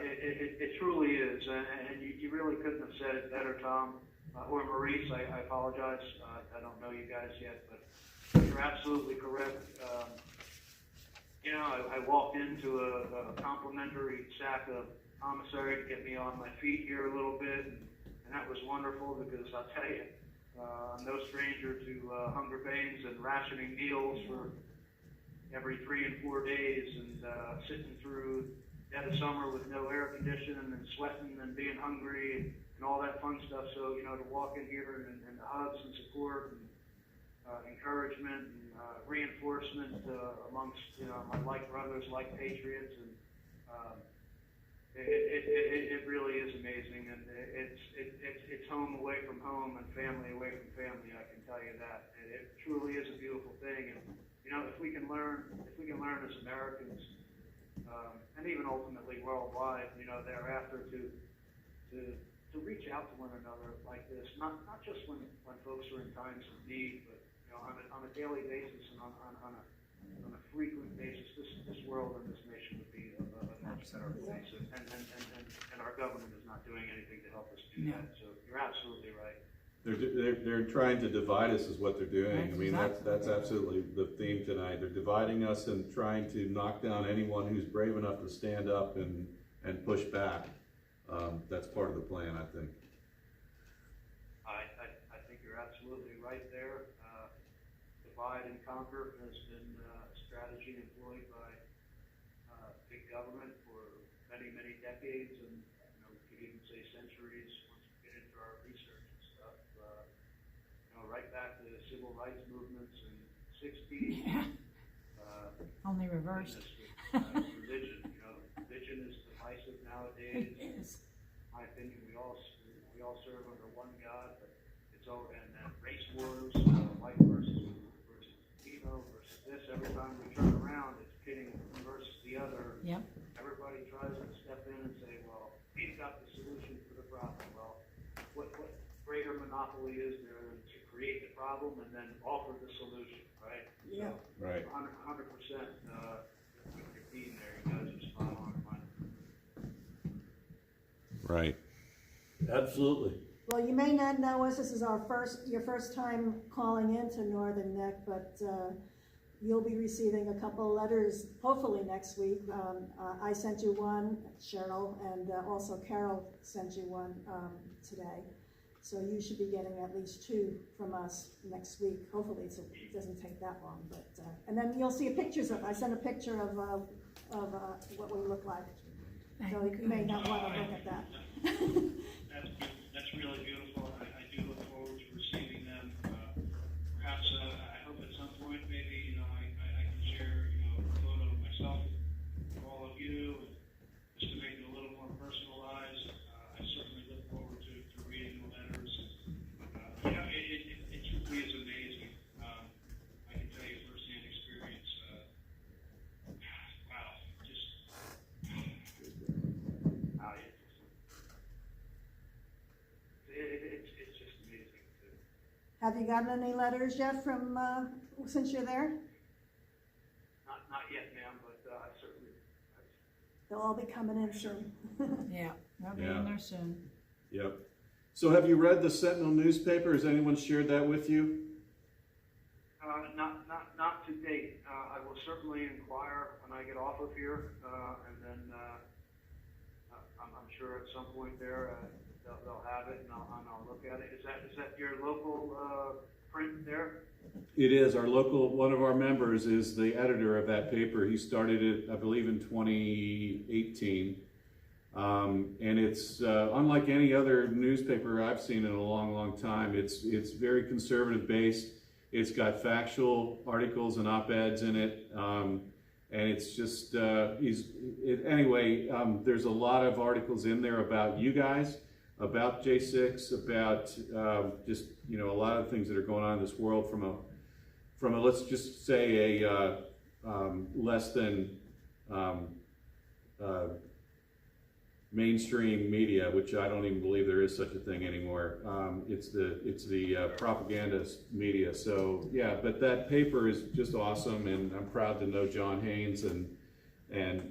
It truly is, and you really couldn't have said it better, Tom, or Maurice. I apologize. I don't know you guys yet, but you're absolutely correct. I walked into a complimentary sack of commissary to get me on my feet here a little bit, and that was wonderful because I'll tell you, I'm no stranger to hunger pains and rationing meals for every 3 and 4 days, and sitting through dead of summer with no air conditioning and sweating and being hungry and all that fun stuff. So, to walk in here and the hugs and support and encouragement and reinforcement amongst, my like brothers, like patriots, and it really is amazing. And it's home away from home and family away from family, I can tell you that. And it truly is a beautiful thing. And, if we can learn as Americans, and even ultimately worldwide, thereafter to reach out to one another like this, not just when folks are in times of need, but on a daily basis and on a frequent basis, this world and this nation would be a much better place. And our government is not doing anything to help us do that. So you're absolutely right. They're trying to divide us is what they're doing. I mean, that's absolutely the theme tonight. They're dividing us and trying to knock down anyone who's brave enough to stand up and push back. That's part of the plan, I think. I think you're absolutely right there. Divide and conquer has been a strategy employed by big government for many, many decades, and we could even say centuries once we get into our research and stuff. Right back to the civil rights movements in the 60s. Yeah. Only reversed. Religion, religion is divisive nowadays. It is. In my opinion, we all serve under one God, but it's all, and race wars, white versus Latino versus this. Every time we turn around, it's pitting one versus the other. Yep. Everybody tries to step in and say, well, we've got the solution for the problem. Well, what greater monopoly is there than to create the problem and then offer the solution, right? Yeah. So, Right. 100% with your team there, you guys are spot on. Right. Absolutely. Well, you may not know us, this is your first time calling into Northern Neck, but you'll be receiving a couple letters, hopefully next week. I sent you one, Cheryl, and also Carol sent you one today. So you should be getting at least 2 from us next week. Hopefully it doesn't take that long. But and then you'll see pictures of. I sent a picture of what we look like. So you may not want to look at that. That's really beautiful. I do look forward to receiving them. Perhaps I hope at some point maybe I can share a photo of myself with all of you, just to make it a little more personalized. I certainly look forward to reading the letters. It truly is amazing. I can tell you firsthand experience. Wow, just. It's just amazing. Have you gotten any letters yet from since you're there? Not yet, ma'am, but I certainly. They'll all be coming in soon. Yeah, they'll be Yeah. in there soon. Yep. So have you read the Sentinel newspaper? Has anyone shared that with you? Not to date. I will certainly inquire when I get off of here, and then I'm sure at some point there they'll have it, and I'll look at it. Is that your local print there? It is. Our local, one of our members is the editor of that paper. He started it, I believe, in 2018. And it's unlike any other newspaper I've seen in a long, long time. It's very conservative based. It's got factual articles and op-eds in it. And it's just, anyway, there's a lot of articles in there about you guys, about J6, about just, a lot of things that are going on in this world from a let's just say a less than mainstream media, which I don't even believe there is such a thing anymore. It's the propaganda media. So yeah, but that paper is just awesome, and I'm proud to know John Haynes and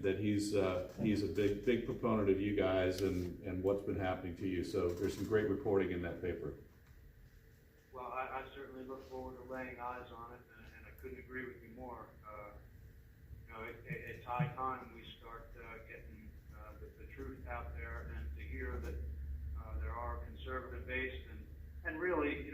that he's a big proponent of you guys and what's been happening to you. So there's some great reporting in that paper. Well, I certainly look forward to laying eyes on it, and I couldn't agree with you more. It's high time we start getting the truth out there, and to hear that there are conservative-based, and really,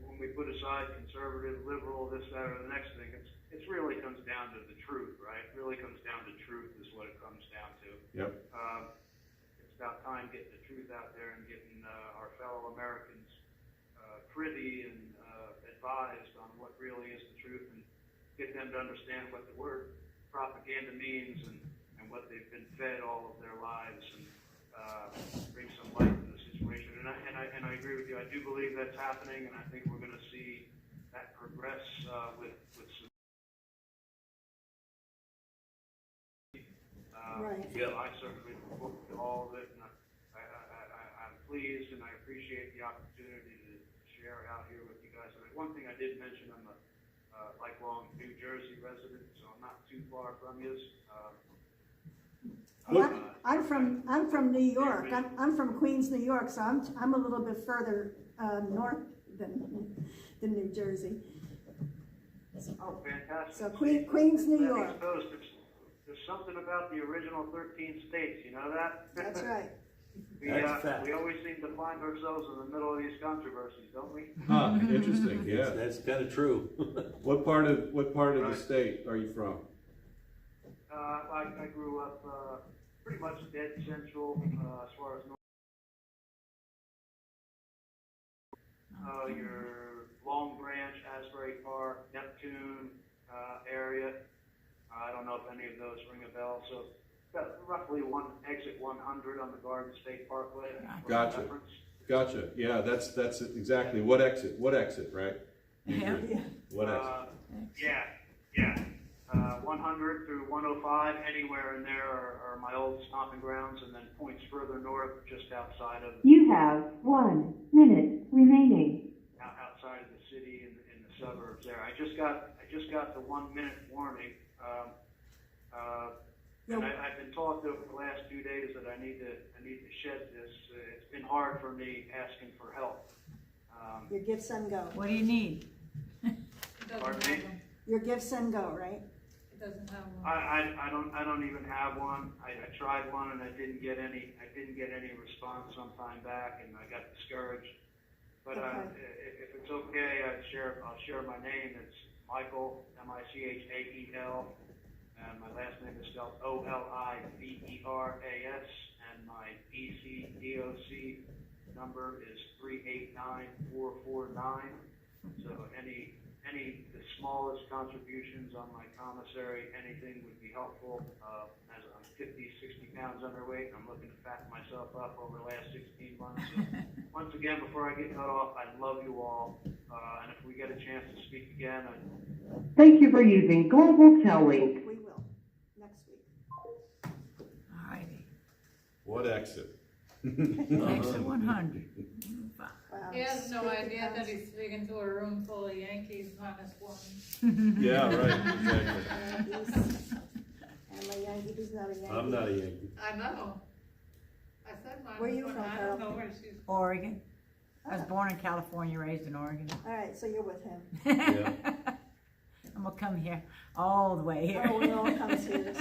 when we put aside conservative, liberal, this, that, or the next thing, it really comes down to the truth, right? It really comes down to truth is what it comes down to. Yep. It's about time getting the truth out there and getting our fellow Americans privy and advised on what really is the truth, and get them to understand what the word propaganda means and what they've been fed all of their lives, and bring some light to the situation. And I agree with you. I do believe that's happening, and I think we're going to see that progress with some. Right. I certainly look forward to all of it, and I'm pleased, and I appreciate the opportunity to share out here with you guys. One thing I did mention, I'm a lifelong New Jersey resident, so I'm not too far from you. I'm from New York. I'm from Queens, New York, so I'm a little bit further north than New Jersey. Oh, fantastic. So Queens, New York. There's something about the original 13 states, you know that? That's right. We always seem to find ourselves in the middle of these controversies, don't we? Huh, interesting, yeah. That's kind of true. What part of the state are you from? I grew up pretty much dead central as far as north. Your Long Branch, Asbury Park, Neptune area. I don't know if any of those ring a bell. So roughly exit 100 on the Garden State Parkway. Gotcha. Yeah, that's exactly what exit, right? Yeah. What exit? Yeah. 100 through 105, anywhere in there are my old stomping grounds, and then points further north, just outside of. You have 1 minute remaining. Outside of the city in the suburbs there. I just got the 1 minute warning. And I've been taught over the last 2 days that I need to shed this. It's been hard for me asking for help. Your Give, Send, Go. What do you need? It doesn't Pardon have me? one. Your Give, Send, Go, right? It doesn't have one. I don't even have one. I tried one and I didn't get any response some time back, and I got discouraged. But if it's okay, I'll share my name. It's Michael, Michael, and my last name is spelled Oliveras, and my ECDOC number is 389449. So the smallest contributions on my commissary, anything would be helpful. As I'm 50, 60 pounds underweight, and I'm looking to fatten myself up over the last 16 months. So once again, before I get cut off, I love you all. And if we get a chance to speak again, Thank you for using Global Tellink. We will, next week. All righty. What exit? Exit 100. Wow. He has no Speak idea of that he's speaking to a room full of Yankees minus one. Yeah, right, exactly. Yankees. And my Yankee, who's not a Yankee? I'm not a Yankee. I know. I said minus Where you one. from, I Carol? don't know where she's. Oregon. I was born in California, raised in Oregon. All right, so you're with him. Yeah. I'm gonna come here, all the way here. Oh, we all come here.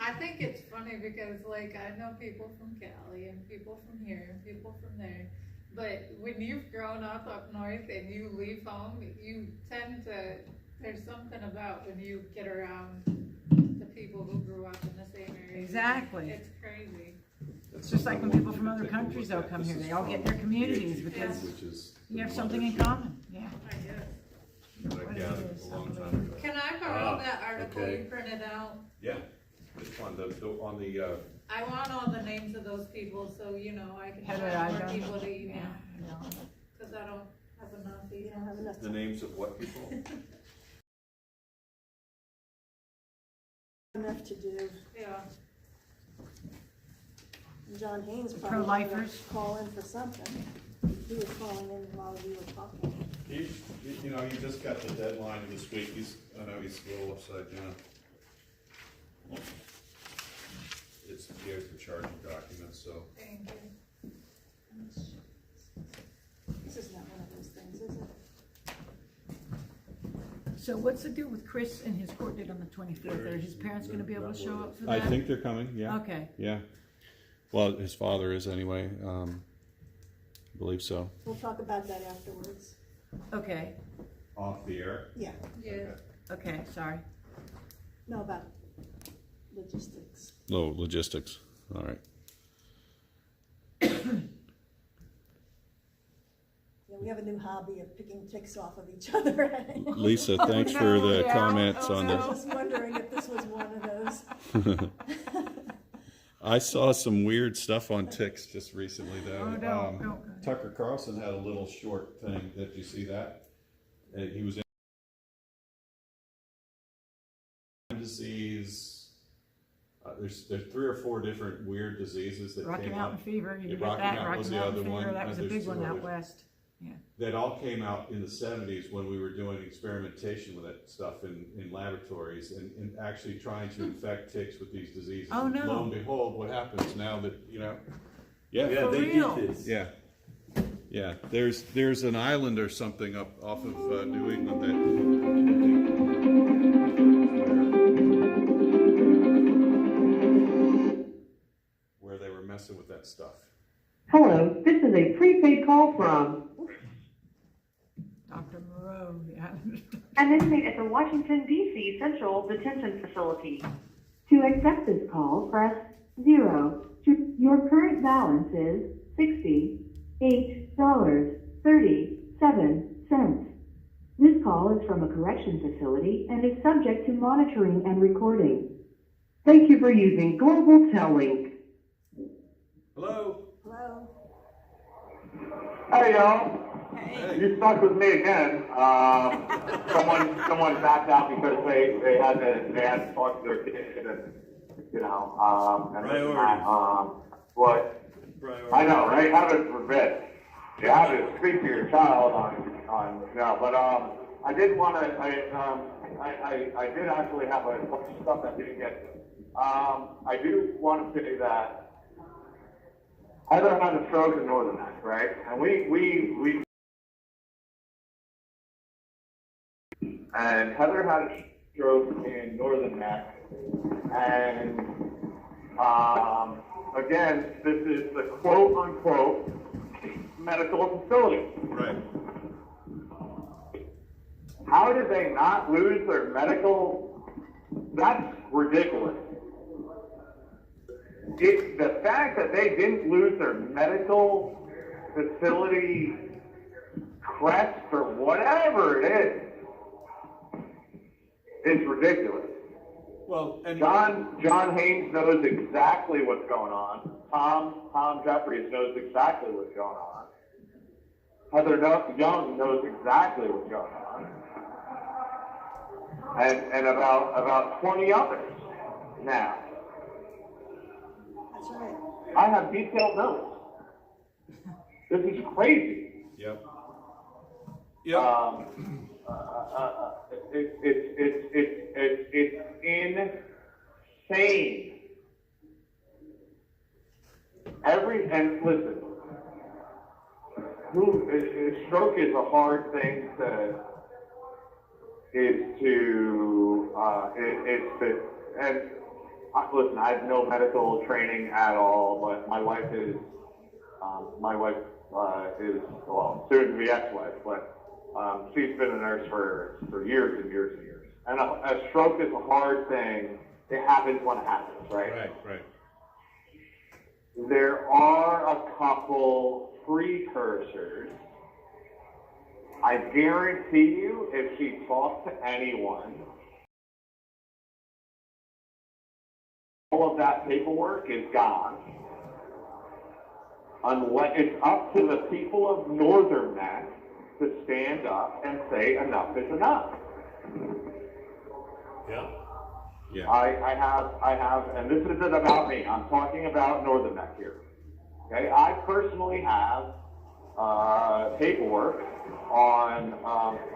I think it's funny because, like, I know people from Cali and people from here and people from there, but when you've grown up north and you leave home, you tend to, there's something about when you get around the people who grew up in the same area. Exactly. It's crazy. It's just like when people from other countries all come here, they all get their communities because you have something in common, yeah. I guess. That I What gathered it is, a long time ago. Can I borrow that article okay. you printed out? Yeah, it's fun, on the, I want all the names of those people, so, you know, I can Heather, find I more don't- people to email, Yeah, I know. cause I don't have enough You don't have emails. enough the time. names of what people? Enough to do. Yeah. And John Haynes probably Pro-lifers. would call in for something. He was calling in while we were talking. You know, you just got the deadline this week, I know he's a little upside down. It's here's the charging document, so. Thank you. This is not one of those things, is it? So what's the deal with Chris and his court date on the 24th? Are his parents gonna be able to show up for I that? think they're coming, yeah. Okay, Yeah. Well, his father is anyway, I believe so. We'll talk about that afterwards. okay, Off the air? Yeah, Yeah. okay, sorry. no, about logistics. No, logistics, all right. Yeah, we have a new hobby of picking ticks off of each other. Lisa, Oh, thanks no, for the yeah. comments Oh, on I no. was just wondering if this was one of those. I saw some weird stuff on ticks just recently, though. Oh, no, no. Tucker Carlson had a little short thing. Did you see that? He was in disease. There's 3 or 4 different weird diseases that Rocky came Mountain up. Fever, you Yeah, get Rocky that, Mountain was Rocky the Mountain other one, Fever, that was a and big there's one 2 out others. west. Yeah. That all came out in the 70s when we were doing experimentation with that stuff in laboratories and actually trying to infect ticks with these diseases. Oh, no. Lo and behold, what happens now that, yeah, Yeah, For they real? did this. yeah. Yeah, there's an island or something up off of New England where they were messing with that stuff. Hello, this is a prepaid call from Dr. Moreau, yeah. an inmate at the Washington, D.C. Central Detention Facility. To accept this call, press 0. Your current balance is $68.37. This call is from a correction facility and is subject to monitoring and recording. Thank you for using Global Tellink. Hello? Hello? Hey, y'all. Hey, You stuck with me again. Someone backed out because they had to talk to their kid and, and this and that. What? I know, right? Heaven forbid. You have to speak to your child on, but, I did want to, I did actually have a bunch of stuff that didn't get to. I do want to say that Heather had a stroke in Northern Neck, right? And and Heather had a stroke in Northern Neck, and again, this is the quote unquote medical facility. Right. How did they not lose their medical? That's ridiculous. The fact that they didn't lose their medical facility crest or whatever it is ridiculous. Well, and John Haynes knows exactly what's going on. Tom Jeffries knows exactly what's going on. Heather Young knows exactly what's going on. And about 20 others now. That's right. I have detailed notes. This is crazy. Yep. It's insane. And listen, stroke is a hard thing listen, I have no medical training at all, but my wife is, well, soon to be ex-wife, but she's been a nurse for years and years and years. And a stroke is a hard thing. It happens when it happens, right? Right. There are a couple precursors. I guarantee you, if she talks to anyone, all of that paperwork is gone. Unless it's up to the people of Northern Neck to stand up and say enough is enough. Yeah. Yeah. I have, and this isn't about me. I'm talking about Northern Neck here. Okay, I personally have paperwork on.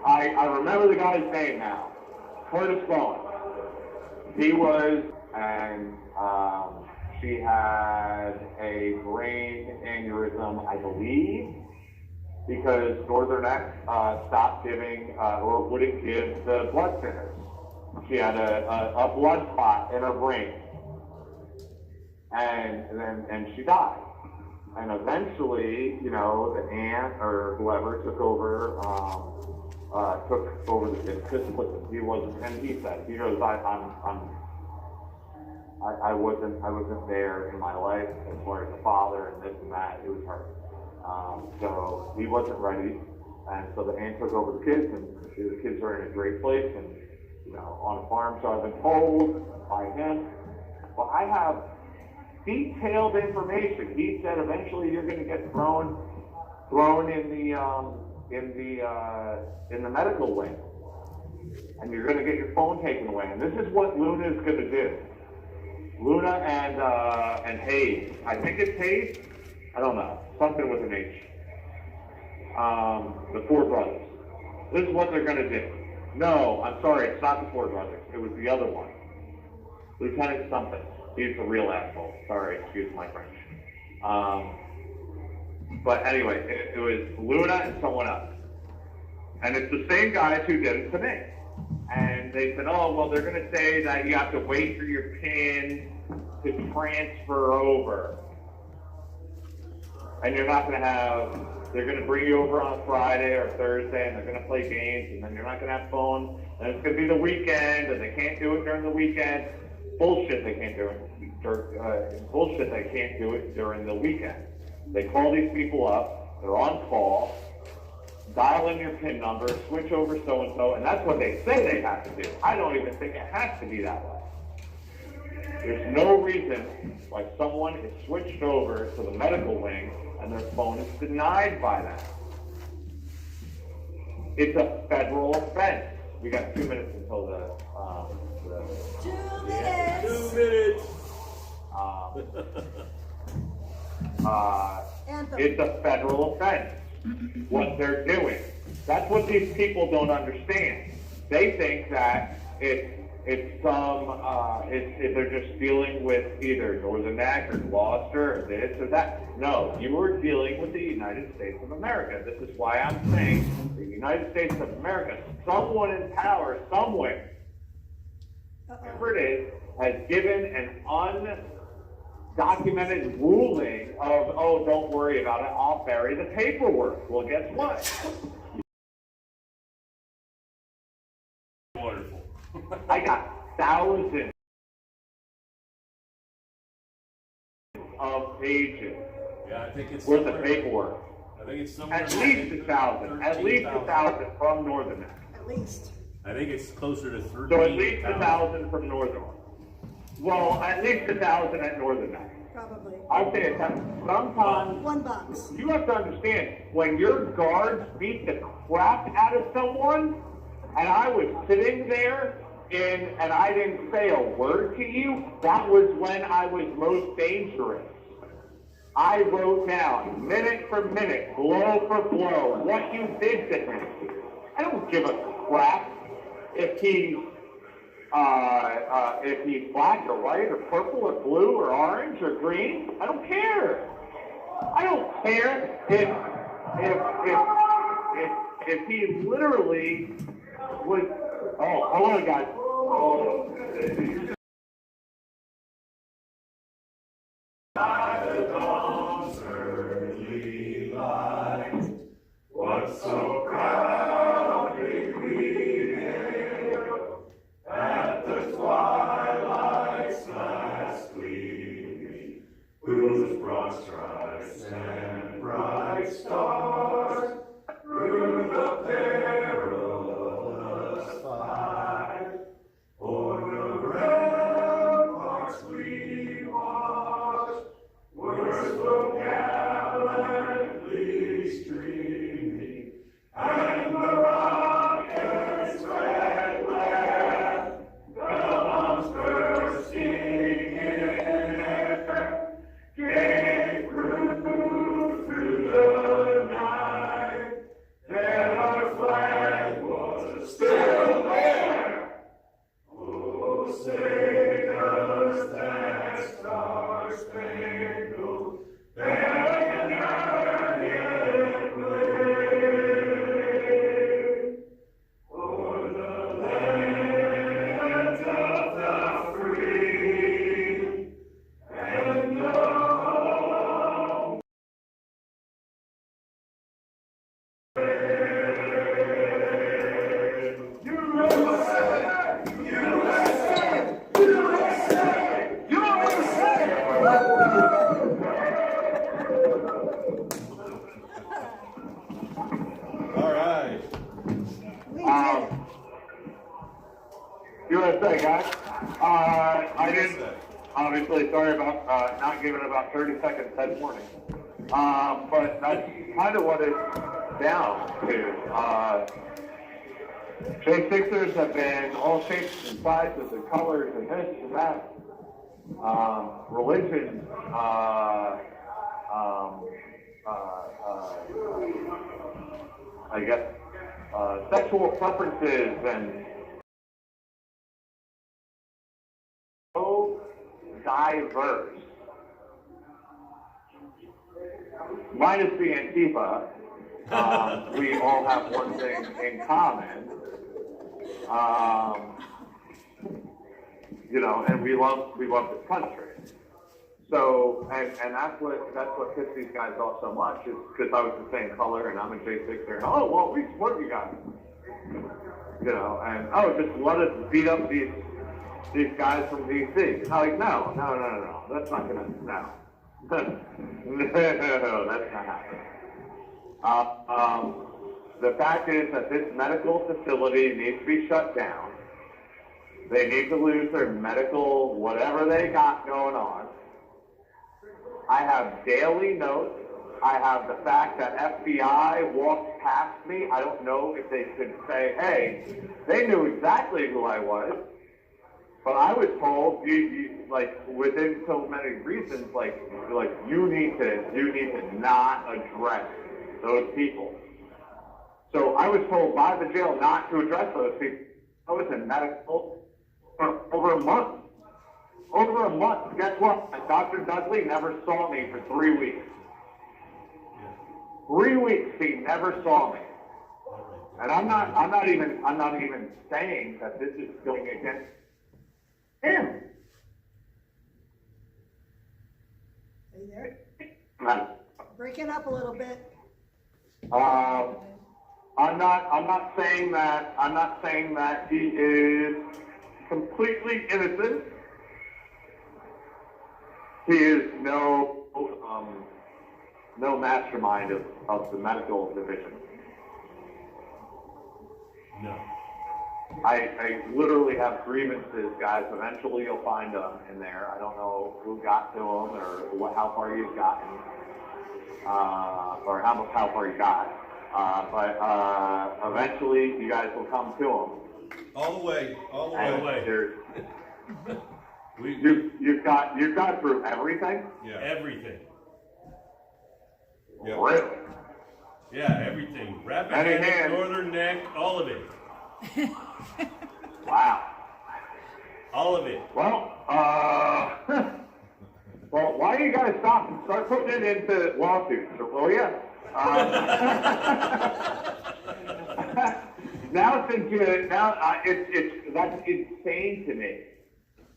I remember the guy's name now, Curtis Bowen. He was, and she had a brain aneurysm, I believe, because Northern Neck stopped giving or wouldn't give the blood thinners. She had a blood clot in her brain, and she died. And eventually, the aunt or whoever took over the business. Listen, he wasn't, and he said, he goes, I wasn't there in my life as far as the father and this and that. It was her. So he wasn't ready, and so the aunt took over the kids, and the kids are in a great place, and on a farm. So I've been told by him. Well, I have detailed information. He said eventually you're going to get thrown in the medical wing, and you're going to get your phone taken away. And this is what Luna is going to do. Luna and Hayes. I think it's Hayes. I don't know. Something with an H. The Ford brothers. This is what they're going to do. No, I'm sorry. It's not the Ford brothers. It was the other one. Lieutenant something. He's a real asshole. Sorry, excuse my French. But anyway, it was Luna and someone else. And it's the same guys who did it to me. And they said, oh, well, they're going to say that you have to wait for your PIN to transfer over. And you're not going to have, they're going to bring you over on a Friday or Thursday, and they're going to play games, and then you're not going to have phone, and it's going to be the weekend, and they can't do it during the weekend. Bullshit, they can't do it. Bullshit, they can't do it during the weekend. They call these people up, they're on call, dial in your PIN number, switch over so-and-so, and that's what they say they have to do. I don't even think it has to be that way. There's no reason why someone is switched over to the medical wing and their phone is denied by them. It's a federal offense. We got 2 minutes until the 2 minutes. 2 minutes. Anthem. It's a federal offense. What they're doing. That's what these people don't understand. They think that it's they're just dealing with either Northern Neck or Gloucester or this or that. No, you are dealing with the United States of America. This is why I'm saying the United States of America, someone in power somewhere, whoever it is, has given an undocumented ruling of, oh, don't worry about it, I'll bury the paperwork. Well, guess what? Wonderful. I got thousands of pages Yeah, I think it's worth of paperwork. I think it's somewhere. At least 1,000. At least 1,000 from Northern Neck. At least. I think it's closer to 13,000. So at least 1,000 from Northern. Well, at least 1,000 at Northern Neck. Probably. I'd say it's sometimes. $1. You have to understand, when your guards beat the crap out of someone, and I was sitting there, and I didn't say a word to you, that was when I was most dangerous. I wrote down, minute for minute, blow for blow, what you did to him. I don't give a crap if he's black or white or purple or blue or orange or green. I don't care. I don't care if he literally was. Oh, hold on, guys. Oh. What's so proudly we hail at the twilight's last gleaming, whose broad stripes and bright stars through the perilous fight o'er the ramparts we watched were so gallantly streaming, and the rocket's red glare, the bombs bursting in air, gave proof through the night that our flag was still there. Oh, say does that star-spangled banner yet wave o'er the land of the free and the home. All right. We did it. USA, guys. I didn't, obviously, sorry about not giving about 30 seconds that morning. But that's kind of what it's down to. J6ers have been all shapes and sizes and colors and this and that. Religion, I guess, sexual preferences and so diverse. Minus the Antifa, we all have one thing in common. You know, and we love this country. So, and that's what pissed these guys off so much, is because I was the same color and I'm a J6er. Oh, well, we support you guys. You know, and just let us beat up these guys from DC. I'm like, no, that's not gonna, no. No, that's not happening. The fact is that this medical facility needs to be shut down. They need to lose their medical, whatever they got going on. I have daily notes. I have the fact that FBI walked past me. I don't know if they could say, hey, they knew exactly who I was. But I was told, you like, within so many reasons, like you need to not address those people. So I was told by the jail not to address those people. I was in medical for over a month. Over a month. Guess what? Dr. Dudley never saw me for 3 weeks. 3 weeks he never saw me. And I'm not even saying that this is going against him. Are you there? I'm Break it up a little bit. not saying that he is completely innocent. He is no mastermind of the medical division. No. I literally have grievances, guys. Eventually you'll find them in there. I don't know who got to them or how far you've gotten, or how far you got. But eventually you guys will come to them. All the way, all the And way. there's- We, You've got through everything? Yeah. everything. Yep. Really? Yeah, everything. Rapid Any Neck, hand? Northern Neck, all of it. Wow. All of it. Well, well, why do you guys stop and start putting it into lawsuits? Well, yeah. Now that's insane to me.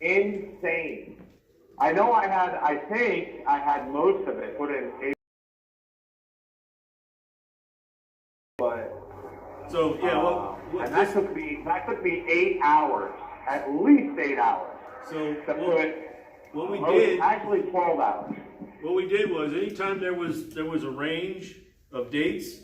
Insane. I know I think I had most of it put in, but So, yeah, well, and that took me 8 hours, at least 8 hours. so To put, what we did, actually 12 hours. what we did was anytime there was a range of dates,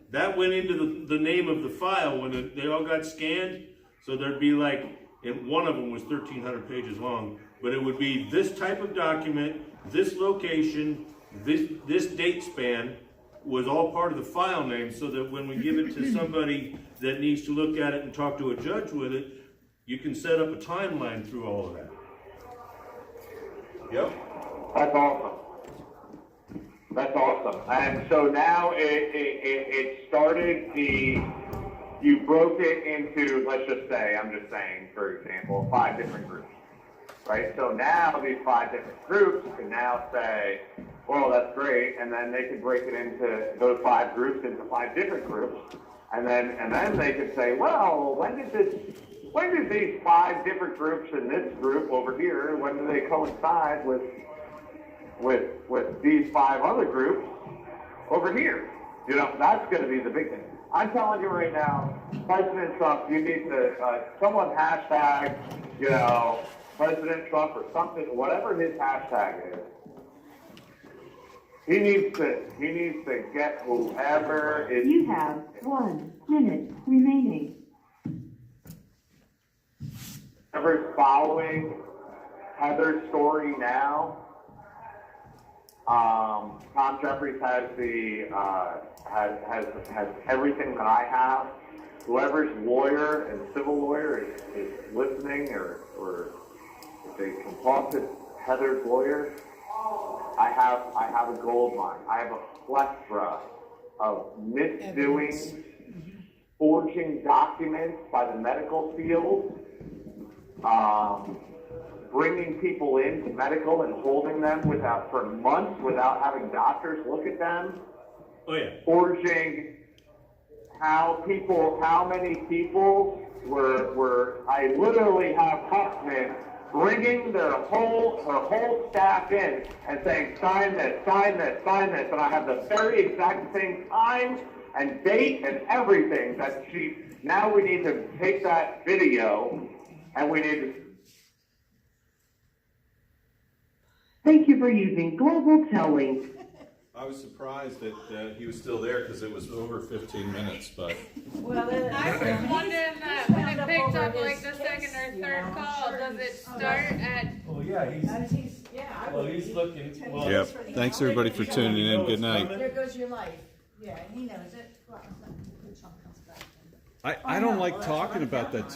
that went into the name of the file when they all got scanned. So there'd be like, and one of them was 1,300 pages long, but it would be this type of document, this location, this date span was all part of the file name, so that when we give it to somebody that needs to look at it and talk to a judge with it, you can set up a timeline through all of that. Yep. That's awesome. That's awesome. And so now it started you broke it into, let's just say, I'm just saying, for example, 5 different groups, right? So now these 5 different groups can now say, well, that's great, and then they can break it into those 5 groups into 5 different groups, and then they could say, well, when did these 5 different groups in this group over here, when do they coincide with these 5 other groups over here? You know, that's going to be the big thing. I'm telling you right now, President Trump, you need to, someone hashtag, you know, President Trump or something, whatever his hashtag is. He needs to get whoever is. You have 1 minute remaining. Whoever's following Heather's story now. Tom Jeffries has has everything that I have. Whoever's lawyer and civil lawyer is listening, or if they can talk to Heather's lawyer, I have a gold mine. I have a plethora of misdoings, forging documents by the medical field, bringing people into medical and holding them for months without having doctors look at them. Oh yeah. Forging how many people were I literally have Huffman bringing her whole staff in and saying, sign this, and I have the very exact same time and date and everything that now we need to take that video and we need to. Thank you for using Global Telling. I was surprised that he was still there because it was over 15 minutes, but. Well, I was wondering that when it picked up like the second or third call, does it start at? Oh yeah, he's looking. Well, Yep. Thanks everybody for tuning in. Good night. There goes your life. Yeah, and he knows it. I don't like talking about that too